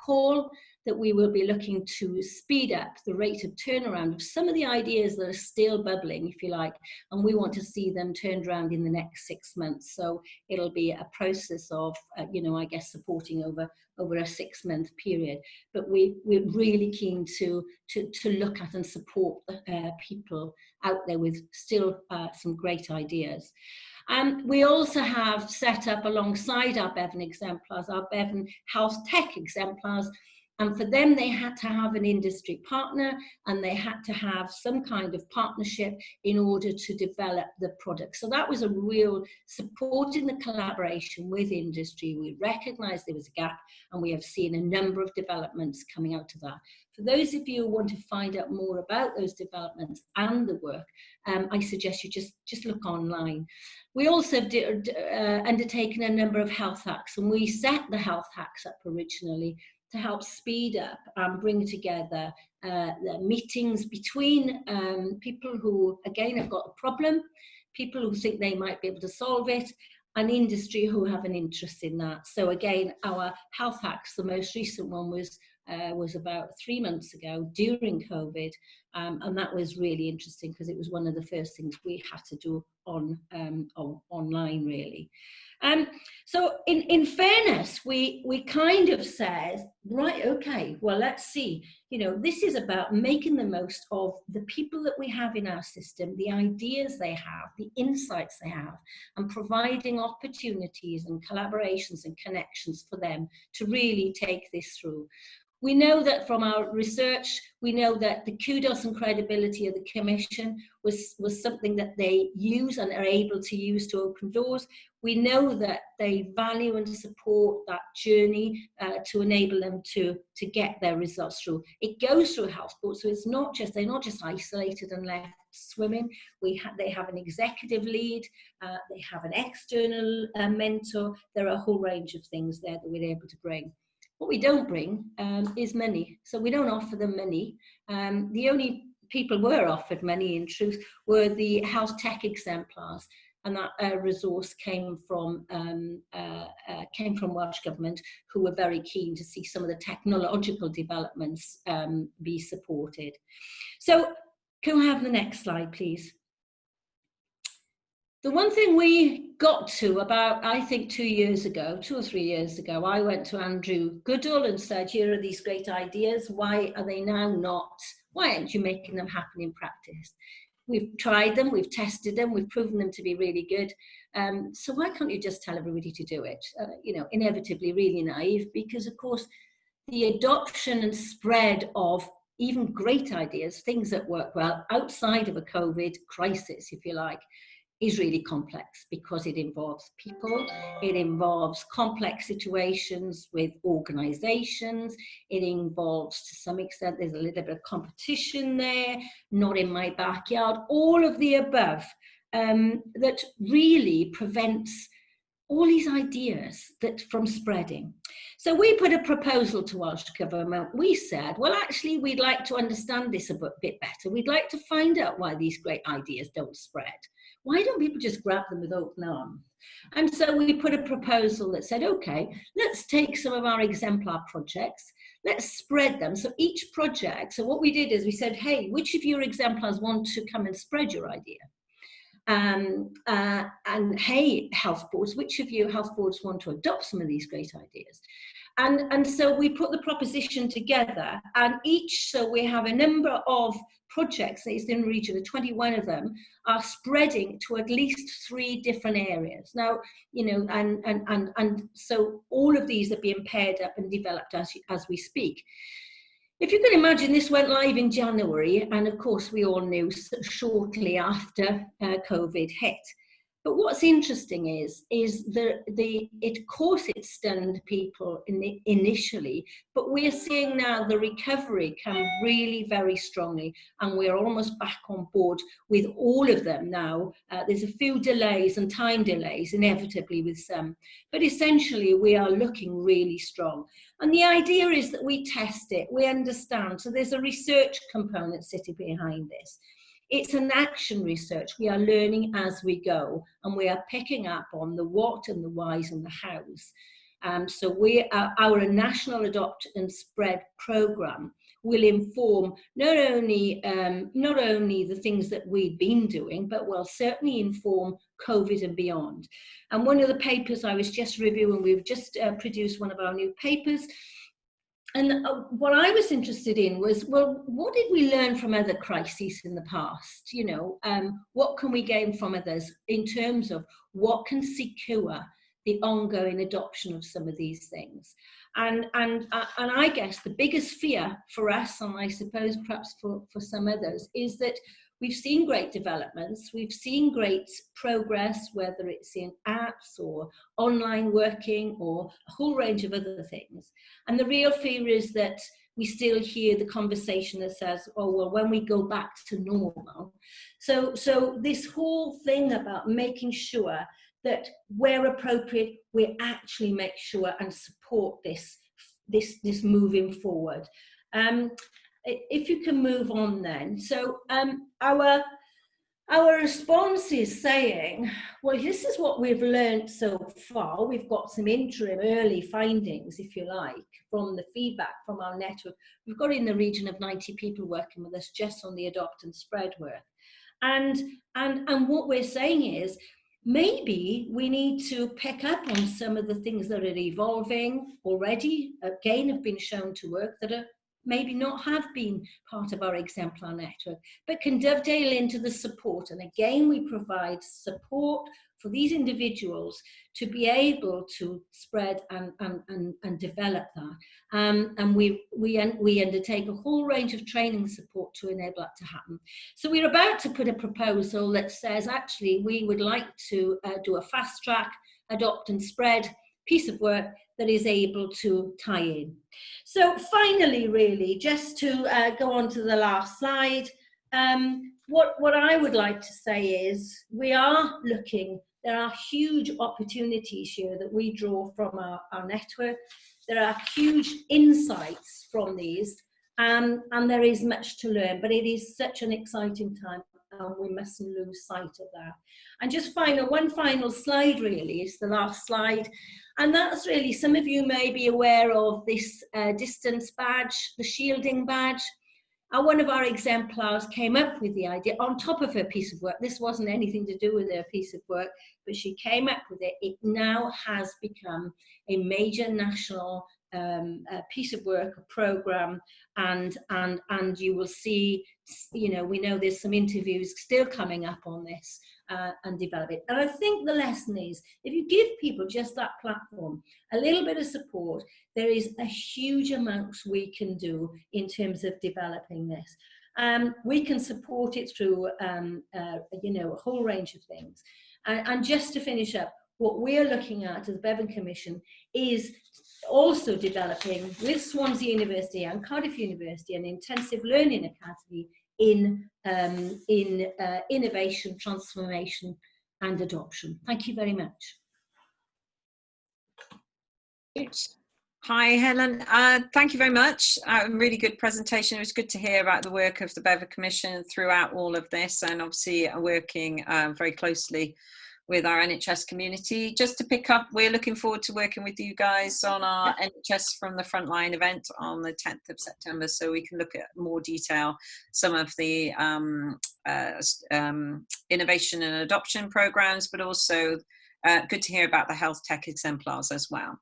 call that we will be looking to speed up the rate of turnaround of some of the ideas that are still bubbling, if you like, and we want to see them turned around in the next 6 months. So it'll be a process of, I guess, supporting over a 6 month period. But we're really keen to look at and support people out there with still some great ideas. We also have set up, alongside our Bevan exemplars, our Bevan Health Tech exemplars. And for them, they had to have an industry partner, and they had to have some kind of partnership in order to develop the product. So that was a real support in the collaboration with industry. We recognized there was a gap, and we have seen a number of developments coming out of that. For those of you who want to find out more about those developments and the work, I suggest you just look online. We also have undertaken a number of health hacks, and we set the health hacks up originally to help speed up and bring together the meetings between people who, again, have got a problem, people who think they might be able to solve it, and industry who have an interest in that. So again, our health hacks, the most recent one was about 3 months ago during COVID, and that was really interesting because it was one of the first things we had to do online, really. So in fairness, we kind of said, right, okay, well, let's see, this is about making the most of the people that we have in our system, the ideas they have, the insights they have, and providing opportunities and collaborations and connections for them to really take this through. We know that from our research, We know that the kudos and credibility of the Commission was something that they use and are able to use to open doors. We know that they value and support that journey to enable them to get their results through. It goes through health board, so it's not just, they're not just isolated and left swimming. They have an executive lead, they have an external mentor. There are a whole range of things there that we're able to bring. What we don't bring is money. So we don't offer them money. The only people were offered money, in truth, were the health tech exemplars. And that resource came from Welsh Government, who were very keen to see some of the technological developments be supported. So can we have the next slide, please? The one thing we got to about, I think 2 years ago, 2 or 3 years ago, I went to Andrew Goodall and said, here are these great ideas. Why are they now not, why aren't you making them happen in practice? We've tried them, we've tested them, we've proven them to be really good. So why can't you just tell everybody to do it? You know, inevitably really naive, because of course, the adoption and spread of even great ideas, things that work well outside of a COVID crisis, if you like, is really complex, because it involves people, it involves complex situations with organizations, it involves, to some extent, there's a little bit of competition there, not in my backyard, all of the above, that really prevents all these ideas that from spreading. So we put a proposal to Welsh Government. We said, well, actually, we'd like to understand this a bit better. We'd like to find out why these great ideas don't spread. Why don't people just grab them with open arms? And so we put a proposal that said, okay, let's take some of our exemplar projects, let's spread them. So each project, so what we did is we said, hey, which of your exemplars want to come and spread your idea? And hey, health boards, which of you health boards want to adopt some of these great ideas? And so we put the proposition together, and so we have a number of projects, it's in the region of 21 of them, are spreading to at least 3 different areas. Now, you know, and so all of these are being paired up and developed as we speak. If you can imagine, this went live in January, and of course we all knew shortly after COVID hit. But what's interesting is of course it stunned people initially, but we're seeing now the recovery come really very strongly, and we're almost back on board with all of them now. There's a few delays and time delays inevitably with some, but essentially we are looking really strong. And the idea is that we test it, we understand. So there's a research component sitting behind this. It's an action research. We are learning as we go, and we are picking up on the what and the whys and the hows. So our national adopt and spread program will inform not only the things that we've been doing, but will certainly inform COVID and beyond. And one of the papers I was just reviewing, we've just produced one of our new papers. And what I was interested in was, well, what did we learn from other crises in the past? You know, what can we gain from others in terms of what can secure the ongoing adoption of some of these things? And I guess the biggest fear for us, and I suppose perhaps for some others, is that we've seen great developments, we've seen great progress, whether it's in apps or online working or a whole range of other things. And the real fear is that we still hear the conversation that says, oh, well, when we go back to normal. So this whole thing about making sure that where appropriate, we actually make sure and support this moving forward. If you can move on then. So our response is saying, well, this is what we've learned so far. We've got some interim early findings, if you like, from the feedback from our network. We've got in the region of 90 people working with us just on the adopt and spread work. And what we're saying is, maybe we need to pick up on some of the things that are evolving already, again, have been shown to work, that are maybe not have been part of our exemplar network, but can dovetail into the support. And again, we provide support for these individuals to be able to spread and develop that. And we undertake a whole range of training support to enable that to happen. So we're about to put a proposal that says, actually, we would like to do a fast track, adopt and spread piece of work that is able to tie in. So finally, really, just to go on to the last slide, what I would like to say is we are looking, there are huge opportunities here that we draw from our network. There are huge insights from these, and there is much to learn, but it is such an exciting time, and we mustn't lose sight of that. And just one final slide really is the last slide, and that's really, some of you may be aware of this distance badge, the shielding badge. One of our exemplars came up with the idea on top of her piece of work. This wasn't anything to do with her piece of work, but she came up with it. It now has become a major national piece of work, a program, and you will see, you know, we know there's some interviews still coming up on this and develop it. And I think the lesson is, if you give people just that platform, a little bit of support, there is a huge amount we can do in terms of developing this. We can support it through, you know, a whole range of things. And just to finish up, what we're looking at as the Bevan Commission is also developing with Swansea University and Cardiff University an intensive learning academy in innovation, transformation and adoption. Thank you very much. Hi, Helen. Thank you very much. Really good presentation. It was good to hear about the work of the Bevan Commission throughout all of this, and obviously working very closely with our NHS community. Just to pick up, we're looking forward to working with you guys on our NHS from the Frontline event on the 10th of September, so we can look at more detail some of the innovation and adoption programs, but also good to hear about the health tech exemplars as well.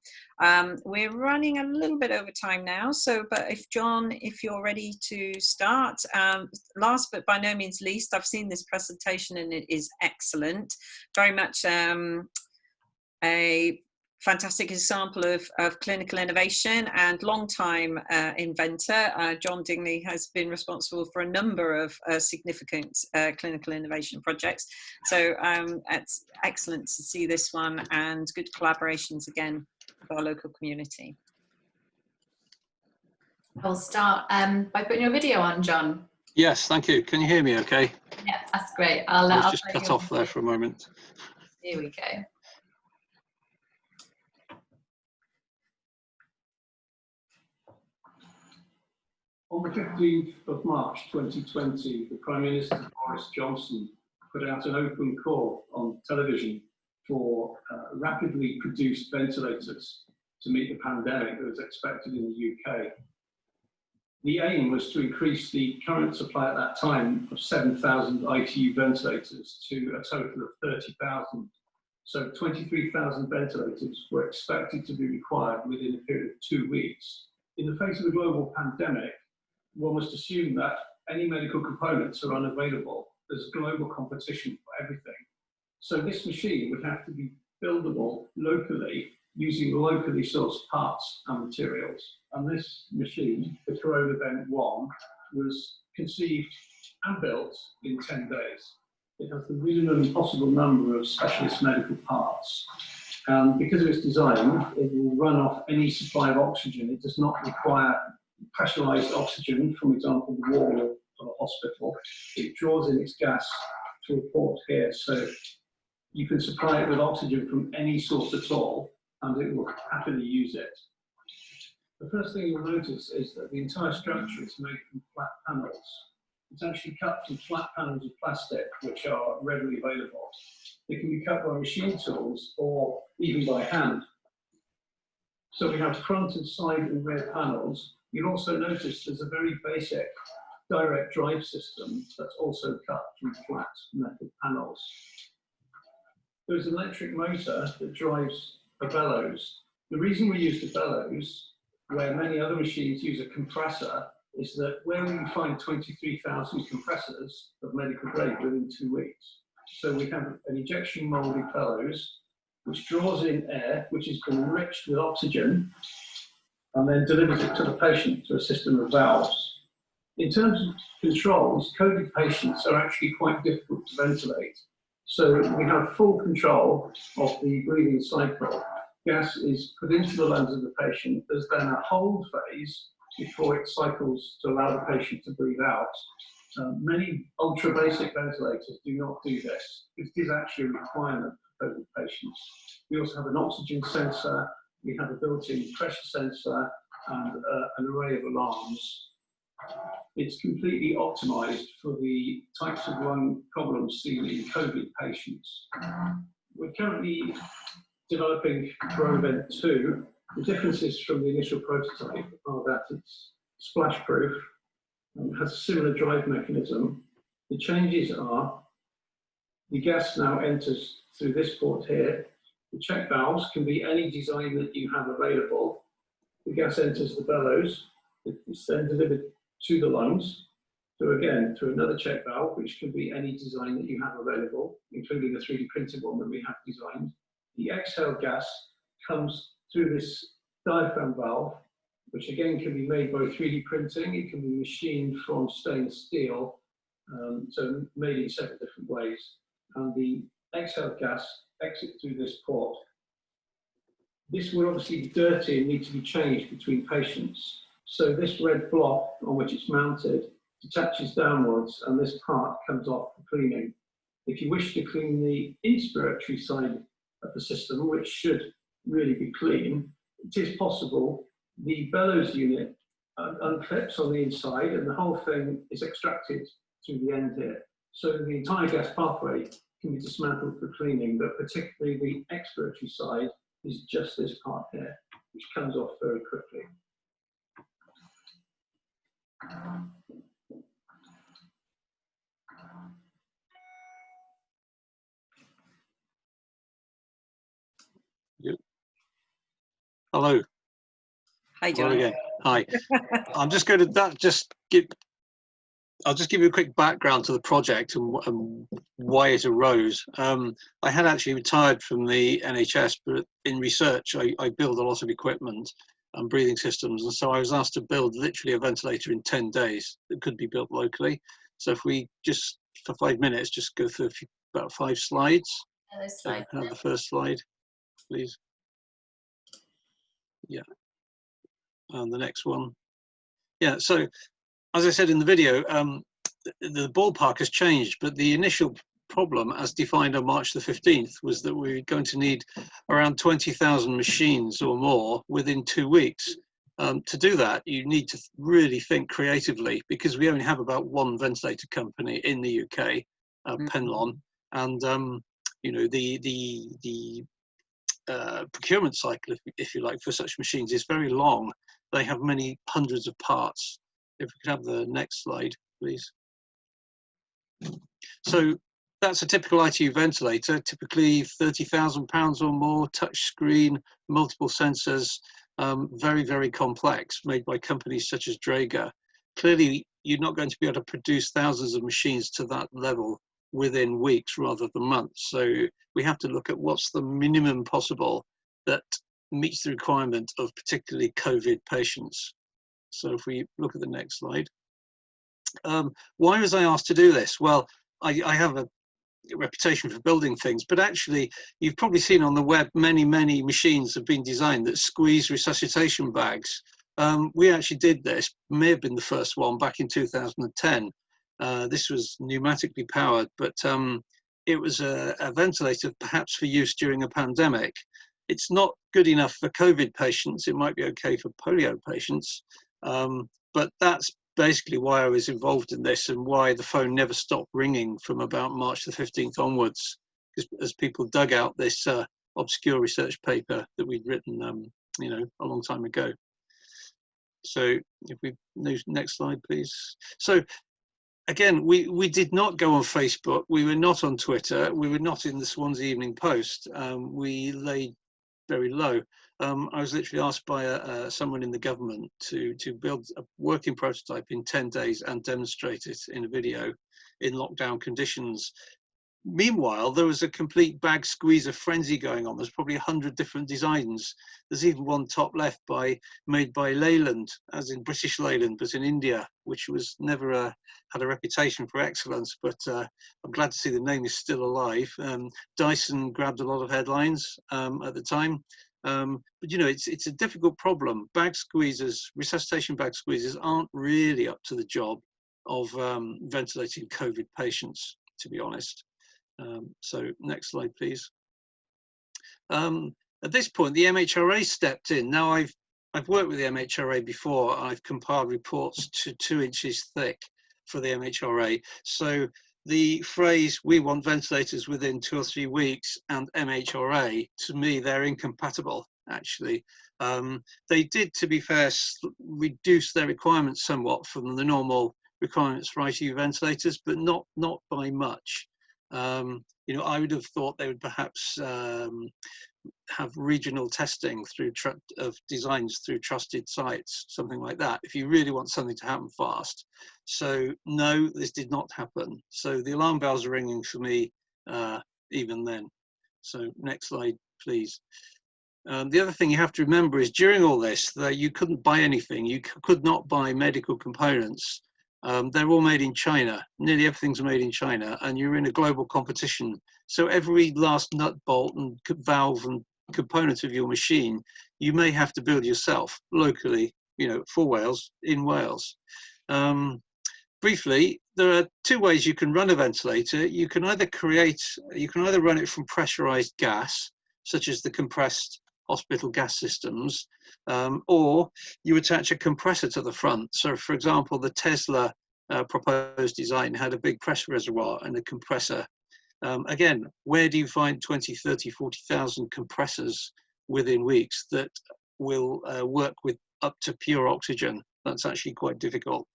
We're running a little bit over time now, but if John, if you're ready to start. Last but by no means least, I've seen this presentation and it is excellent. Very much a fantastic example of clinical innovation and long-time inventor. John Dingley has been responsible for a number of significant clinical innovation projects. So it's excellent to see this one, and good collaborations again with our local community. I'll start by putting your video on, John. Yes, thank you. Can you hear me okay? Yeah, that's great. I was just cut off there for a moment. Here we go. On the 15th of March 2020, the Prime Minister Boris Johnson put out an open call on television for rapidly produced ventilators to meet the pandemic that was expected in the UK. The aim was to increase the current supply at that time of 7,000 ITU ventilators to a total of 30,000. So 23,000 ventilators were expected to be required within a period of 2 weeks. In the face of a global pandemic, one must assume that any medical components are unavailable. There's global competition for everything. So this machine would have to be buildable locally using locally sourced parts and materials. And this machine, the Corona Vent 1, was conceived and built in 10 days. It has the minimum possible number of specialist medical parts. And because of its design, it will run off any supply of oxygen. It does not require pressurized oxygen, for example, the wall of a hospital. It draws in its gas through a port here, so you can supply it with oxygen from any source at all, and it will happily use it. The first thing you'll notice is that the entire structure is made from flat panels. It's actually cut from flat panels of plastic, which are readily available. They can be cut by machine tools or even by hand. So we have front and side and rear panels. You'll also notice there's a very basic direct drive system that's also cut from flat metal panels. There's an electric motor that drives a bellows. The reason we use the bellows, where many other machines use a compressor, is that where we find 23,000 compressors of medical grade within 2 weeks, So we have an injection molded bellows, which draws in air, which is enriched with oxygen, and then delivers it to the patient through a system of valves. In terms of controls, COVID patients are actually quite difficult to ventilate. So we have full control of the breathing cycle. Gas is put into the lungs of the patient. There's then a hold phase before it cycles to allow the patient to breathe out. Many ultra basic ventilators do not do this. It is actually a requirement for COVID patients. We also have an oxygen sensor, we have a built-in pressure sensor, and an array of alarms. It's completely optimized for the types of lung problems seen in COVID patients. We're currently developing Coronavent 2. The differences from the initial prototype are that it's splash-proof, has a similar drive mechanism. The changes are the gas now enters through this port here. The check valves can be any design that you have available. The gas enters the bellows. It's then delivered to the lungs through another check valve, which can be any design that you have available, including the 3D printed one that we have designed. The exhale gas comes through this diaphragm valve, which again can be made by 3D printing. It can be machined from stainless steel, so made in several different ways. And the exhale gas exits through this port. This will obviously be dirty and need to be changed between patients. So this red block on which it's mounted detaches downwards, and this part comes off for cleaning. If you wish to clean the inspiratory side of the system, which should really be clean, it is possible. The bellows unit unclips on the inside, and the whole thing is extracted through the end here. So the entire gas pathway can be dismantled for cleaning, but particularly the expiratory side is just this part here, which comes off very quickly. Hello. Hi, Hello John. again. Hi. I'm just going to I'll just give you a quick background to the project and why it arose. I had actually retired from the NHS, but in research, I build a lot of equipment and breathing systems. And so I was asked to build literally a ventilator in 10 days that could be built locally. So if we just, for 5 minutes, just go through about 5 slides. So have the first slide, please. Yeah. And the next one. Yeah, so as I said in the video, the ballpark has changed, but the initial problem, as defined on March the 15th, was that we were going to need around 20,000 machines or more within 2 weeks. To do that, you need to really think creatively, because we only have about one ventilator company in the UK, Penlon, and you know, the procurement cycle, if you like, for such machines is very long. They have many hundreds of parts. If we could have the next slide, please. So that's a typical ITU ventilator, typically £30,000 or more, touch screen, multiple sensors, very, very complex, made by companies such as Draeger. Clearly, you're not going to be able to produce thousands of machines to that level within weeks rather than months. So we have to look at what's the minimum possible that meets the requirement of particularly COVID patients. So if we look at the next slide. Why was I asked to do this? Well, I have a reputation for building things, but actually you've probably seen on the web many machines have been designed that squeeze resuscitation bags. We actually did this, may have been the first one back in 2010. This was pneumatically powered, but it was a ventilator perhaps for use during a pandemic. It's not good enough for COVID patients. It might be okay for polio patients, but that's basically why I was involved in this and why the phone never stopped ringing from about March the 15th onwards, as people dug out this obscure research paper that we'd written, you know, a long time ago. So if we next slide, please. So again, we did not go on Facebook. We were not on Twitter. We were not in the Swansea Evening Post. We lay very low. I was literally asked by someone in the government to build a working prototype in 10 days and demonstrate it in a video in lockdown conditions. Meanwhile, there was a complete bag squeezer frenzy going on. There's probably 100 different designs. There's even one top left made by Leyland, as in British Leyland, but in India, which was never had a reputation for excellence. But I'm glad to see the name is still alive. Dyson grabbed a lot of headlines at the time. But you know, it's a difficult problem. Bag squeezers, resuscitation bag squeezers, aren't really up to the job of ventilating COVID patients, to be honest. So next slide, please. At this point, the MHRA stepped in. Now I've worked with the MHRA before. I've compiled reports to 2 inches thick for the MHRA. So the phrase "we want ventilators within 2 or 3 weeks" and MHRA, to me, they're incompatible. Actually, they did, to be fair, reduce their requirements somewhat from the normal requirements for ITU ventilators, but not by much. You know, I would have thought they would perhaps have regional testing through of designs through trusted sites, something like that, if you really want something to happen fast. So no, this did not happen. So the alarm bells are ringing for me even then. So next slide, please. The other thing you have to remember is during all this, that you couldn't buy anything. You could not buy medical components. They're all made in China. Nearly everything's made in China, and you're in a global competition. So every last nut, bolt, and valve and component of your machine, you may have to build yourself locally, you know, for Wales, in Wales. Briefly, there are 2 ways you can run a ventilator. You can either run it from pressurized gas, such as the compressed hospital gas systems, or you attach a compressor to the front. So for example, the Tesla proposed design had a big pressure reservoir and a compressor. Again, where do you find 20, 30, 40,000 compressors within weeks that will work with up to pure oxygen? That's actually quite difficult.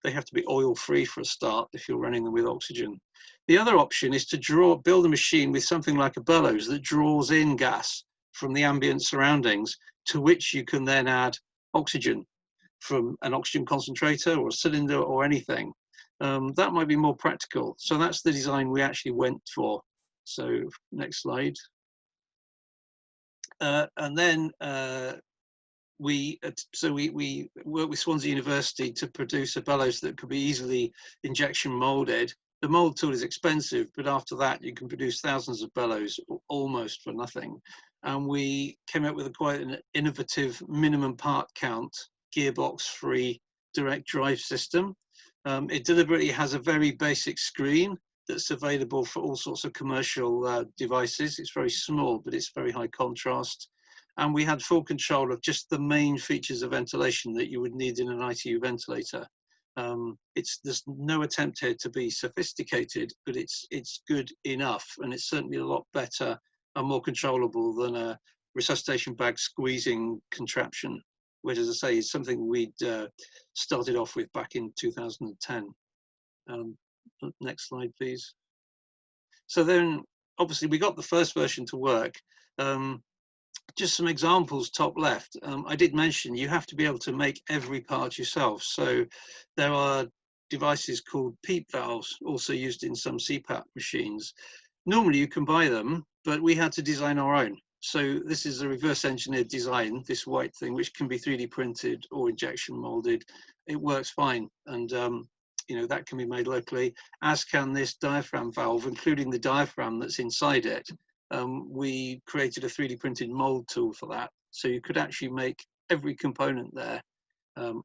They have to be oil-free for a start if you're running them with oxygen. The other option is to build a machine with something like a bellows that draws in gas from the ambient surroundings, to which you can then add oxygen from an oxygen concentrator or a cylinder or anything. That might be more practical. So that's the design we actually went for. So next slide. And then we worked with Swansea University to produce a bellows that could be easily injection molded. The mold tool is expensive, but after that you can produce thousands of bellows almost for nothing. And we came up with quite an innovative minimum part count, gearbox-free direct drive system. It deliberately has a very basic screen that's available for all sorts of commercial devices. It's very small, but it's very high contrast. And we had full control of just the main features of ventilation that you would need in an ITU ventilator. There's no attempt here to be sophisticated, but it's good enough, and it's certainly a lot better and more controllable than a resuscitation bag squeezing contraption, which, as I say, is something we'd started off with back in 2010. Next slide, please. So then, obviously, we got the first version to work. Just some examples, top left. I did mention you have to be able to make every part yourself. So there are devices called PEEP valves, also used in some CPAP machines. Normally you can buy them, but we had to design our own. So this is a reverse engineered design, this white thing, which can be 3D printed or injection molded. It works fine. And you know, that can be made locally, as can this diaphragm valve, including the diaphragm that's inside it. We created a 3D printed mold tool for that. So you could actually make every component there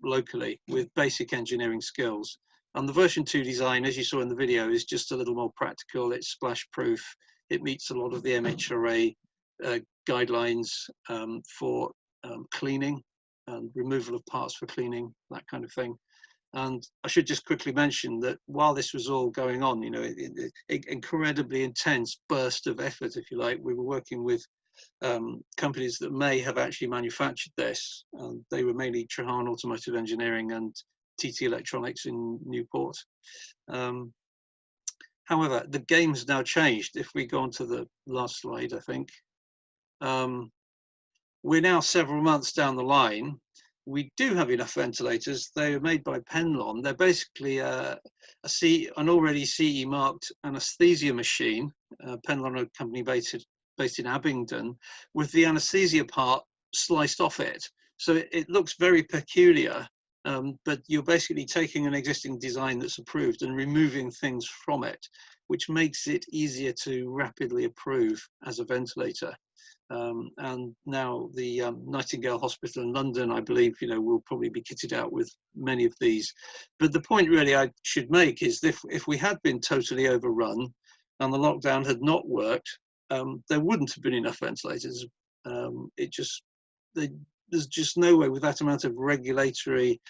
locally with basic engineering skills. And the version 2 design, as you saw in the video, is just a little more practical. It's splash proof. It meets a lot of the MHRA guidelines for cleaning and removal of parts for cleaning, that kind of thing. And I should just quickly mention that while this was all going on, you know, incredibly intense burst of effort, if you like, we were working with companies that may have actually manufactured this. They were mainly Trahan Automotive Engineering and TT Electronics in Newport. However, the game has now changed. If we go on to the last slide, I think. We're now several months down the line, we do have enough ventilators. They are made by Penlon. They're basically an already CE marked anaesthesia machine. Penlon are a company based in Abingdon, with the anaesthesia part sliced off it. So it looks very peculiar, but you're basically taking an existing design that's approved and removing things from it, which makes it easier to rapidly approve as a ventilator. And now the Nightingale Hospital in London, I believe, will probably be kitted out with many of these. But the point really I should make is if we had been totally overrun and the lockdown had not worked, there wouldn't have been enough ventilators. There's just no way with that amount of regulatory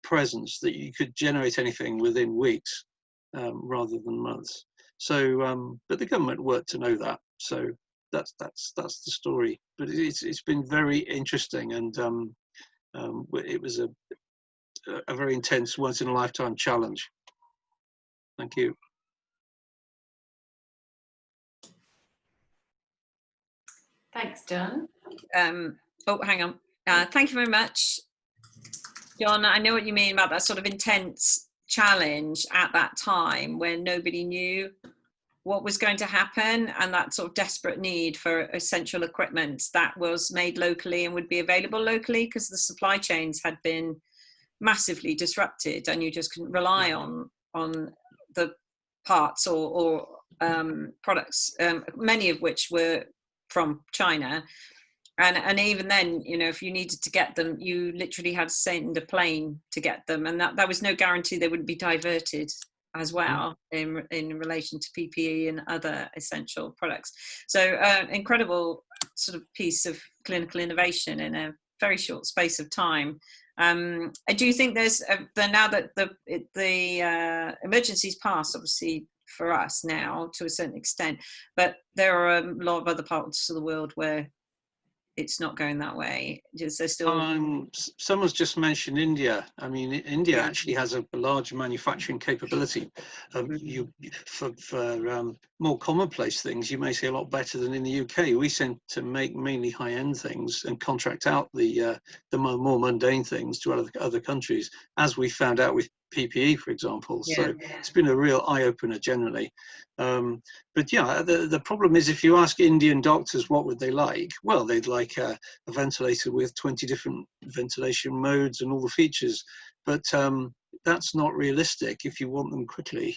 presence that you could generate anything within weeks rather than months. So, but the government worked to know that. So that's the story. But it's been very interesting, and it was a very intense, once in a lifetime challenge. Thank you. Thanks, John. Oh, hang on. Thank you very much, John. I know what you mean about that sort of intense challenge at that time when nobody knew what was going to happen, and that sort of desperate need for essential equipment that was made locally and would be available locally, because the supply chains had been massively disrupted and you just couldn't rely on the parts or products, many of which were from China. And even then, if you needed to get them, you literally had to send a plane to get them, and that was no guarantee they wouldn't be diverted as well in relation to PPE and other essential products. So incredible sort of piece of clinical innovation in a very short space of time. I do think there's now that the emergency's passed, obviously for us now to a certain extent, but there are a lot of other parts of the world where it's not going that way. There's still. Someone's just mentioned India. I mean, India actually has a large manufacturing capability. For more commonplace things, you may say a lot better than in the UK. We tend to make mainly high-end things and contract out the more mundane things to other countries, as we found out with PPE, for example. So it's been a real eye-opener generally. But yeah, the problem is, if you ask Indian doctors what would they like, well, they'd like a ventilator with 20 different ventilation modes and all the features, but that's not realistic if you want them quickly.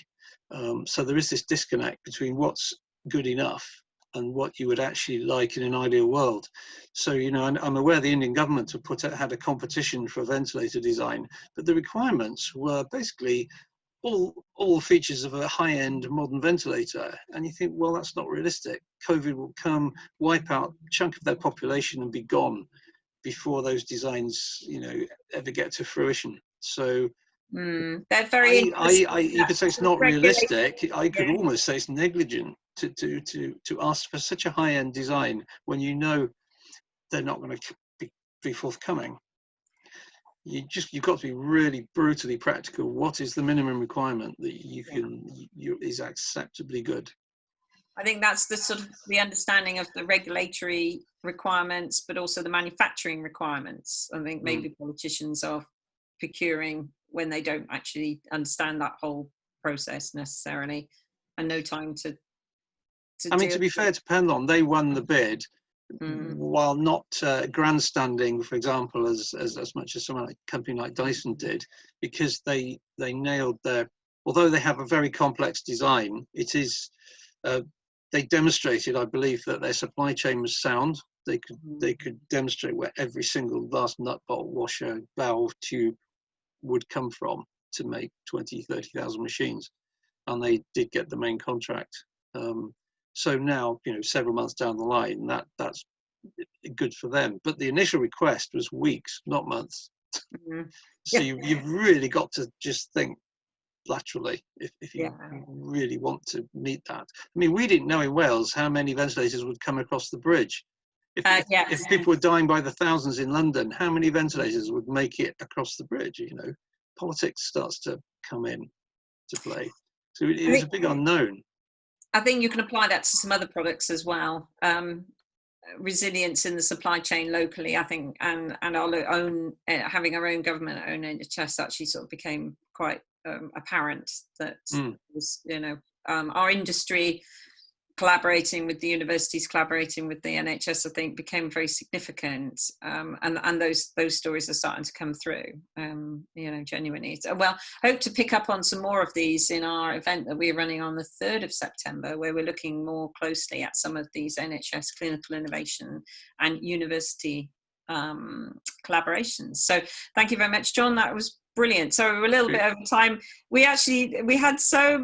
So there is this disconnect between what's good enough and what you would actually like in an ideal world. So, I'm aware the Indian government had a competition for ventilator design, but the requirements were basically all features of a high-end modern ventilator. And you think, well, that's not realistic. COVID will come, wipe out a chunk of their population and be gone before those designs, ever get to fruition. So that's very you could say it's not realistic. I could almost say it's negligent to ask for such a high-end design when they're not going to be forthcoming. You've got to be really brutally practical. What is the minimum requirement that is acceptably good? I think that's the sort of the understanding of the regulatory requirements, but also the manufacturing requirements. I think maybe politicians are procuring when they don't actually understand that whole process necessarily, and no time to be fair to Penlon, they won the bid while not grandstanding, for example, as much as a company like Dyson did, because they nailed although they have a very complex design, they demonstrated, I believe, that their supply chain was sound. They could demonstrate where every single last nut, bolt, washer, valve, tube would come from to make 20, 30,000 machines, and they did get the main contract. So now, several months down the line, that's good for them. But the initial request was weeks, not months. So you've really got to just think laterally if you really want to meet that. I mean, we didn't know in Wales how many ventilators would come across the bridge. If people were dying by the thousands in London, how many ventilators would make it across the bridge? Politics starts to come in to play. So it was a big unknown. I think you can apply that to some other products as well. resilience in the supply chain locally, I think, and our own having our own government owned NHS actually sort of became quite apparent that was, our industry collaborating with the universities, collaborating with the NHS, I think became very significant, and those stories are starting to come through, genuinely. So, well, hope to pick up on some more of these in our event that we're running on the 3rd of September, where we're looking more closely at some of these NHS clinical innovation and university collaborations. So thank you very much, John. That was brilliant. So we're a little bit over time. We had so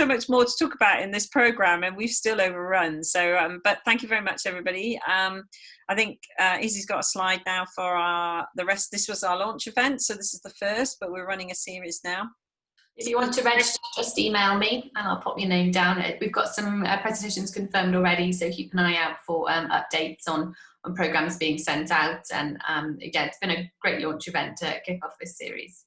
much more to talk about in this program, and we've still overrun. So, but thank you very much, everybody. I think Izzy's got a slide now for the rest. This was our launch event, so this is the first, but we're running a series now. If you want to register, just email me and I'll pop your name down. We've got some presentations confirmed already, so keep an eye out for updates on programs being sent out. And again, it's been a great launch event to kick off this series.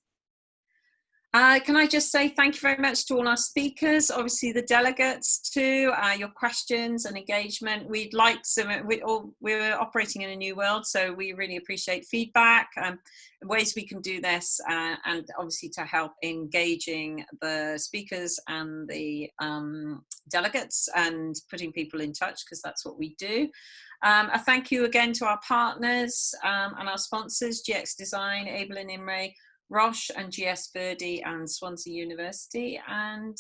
Can I just say thank you very much to all our speakers, obviously the delegates too, your questions and engagement. We'd like we're operating in a new world, so we really appreciate feedback, ways we can do this, and obviously to help engaging the speakers and the delegates and putting people in touch, because that's what we do. A thank you again to our partners and our sponsors, GX Design, Able and Imre, Roche and GS Verdi and Swansea University. And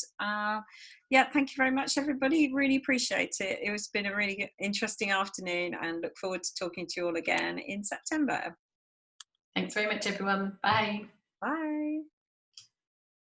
yeah, thank you very much, everybody. Really appreciate it. It's been a really interesting afternoon, and look forward to talking to you all again in September. Thanks very much, everyone. Bye. Bye.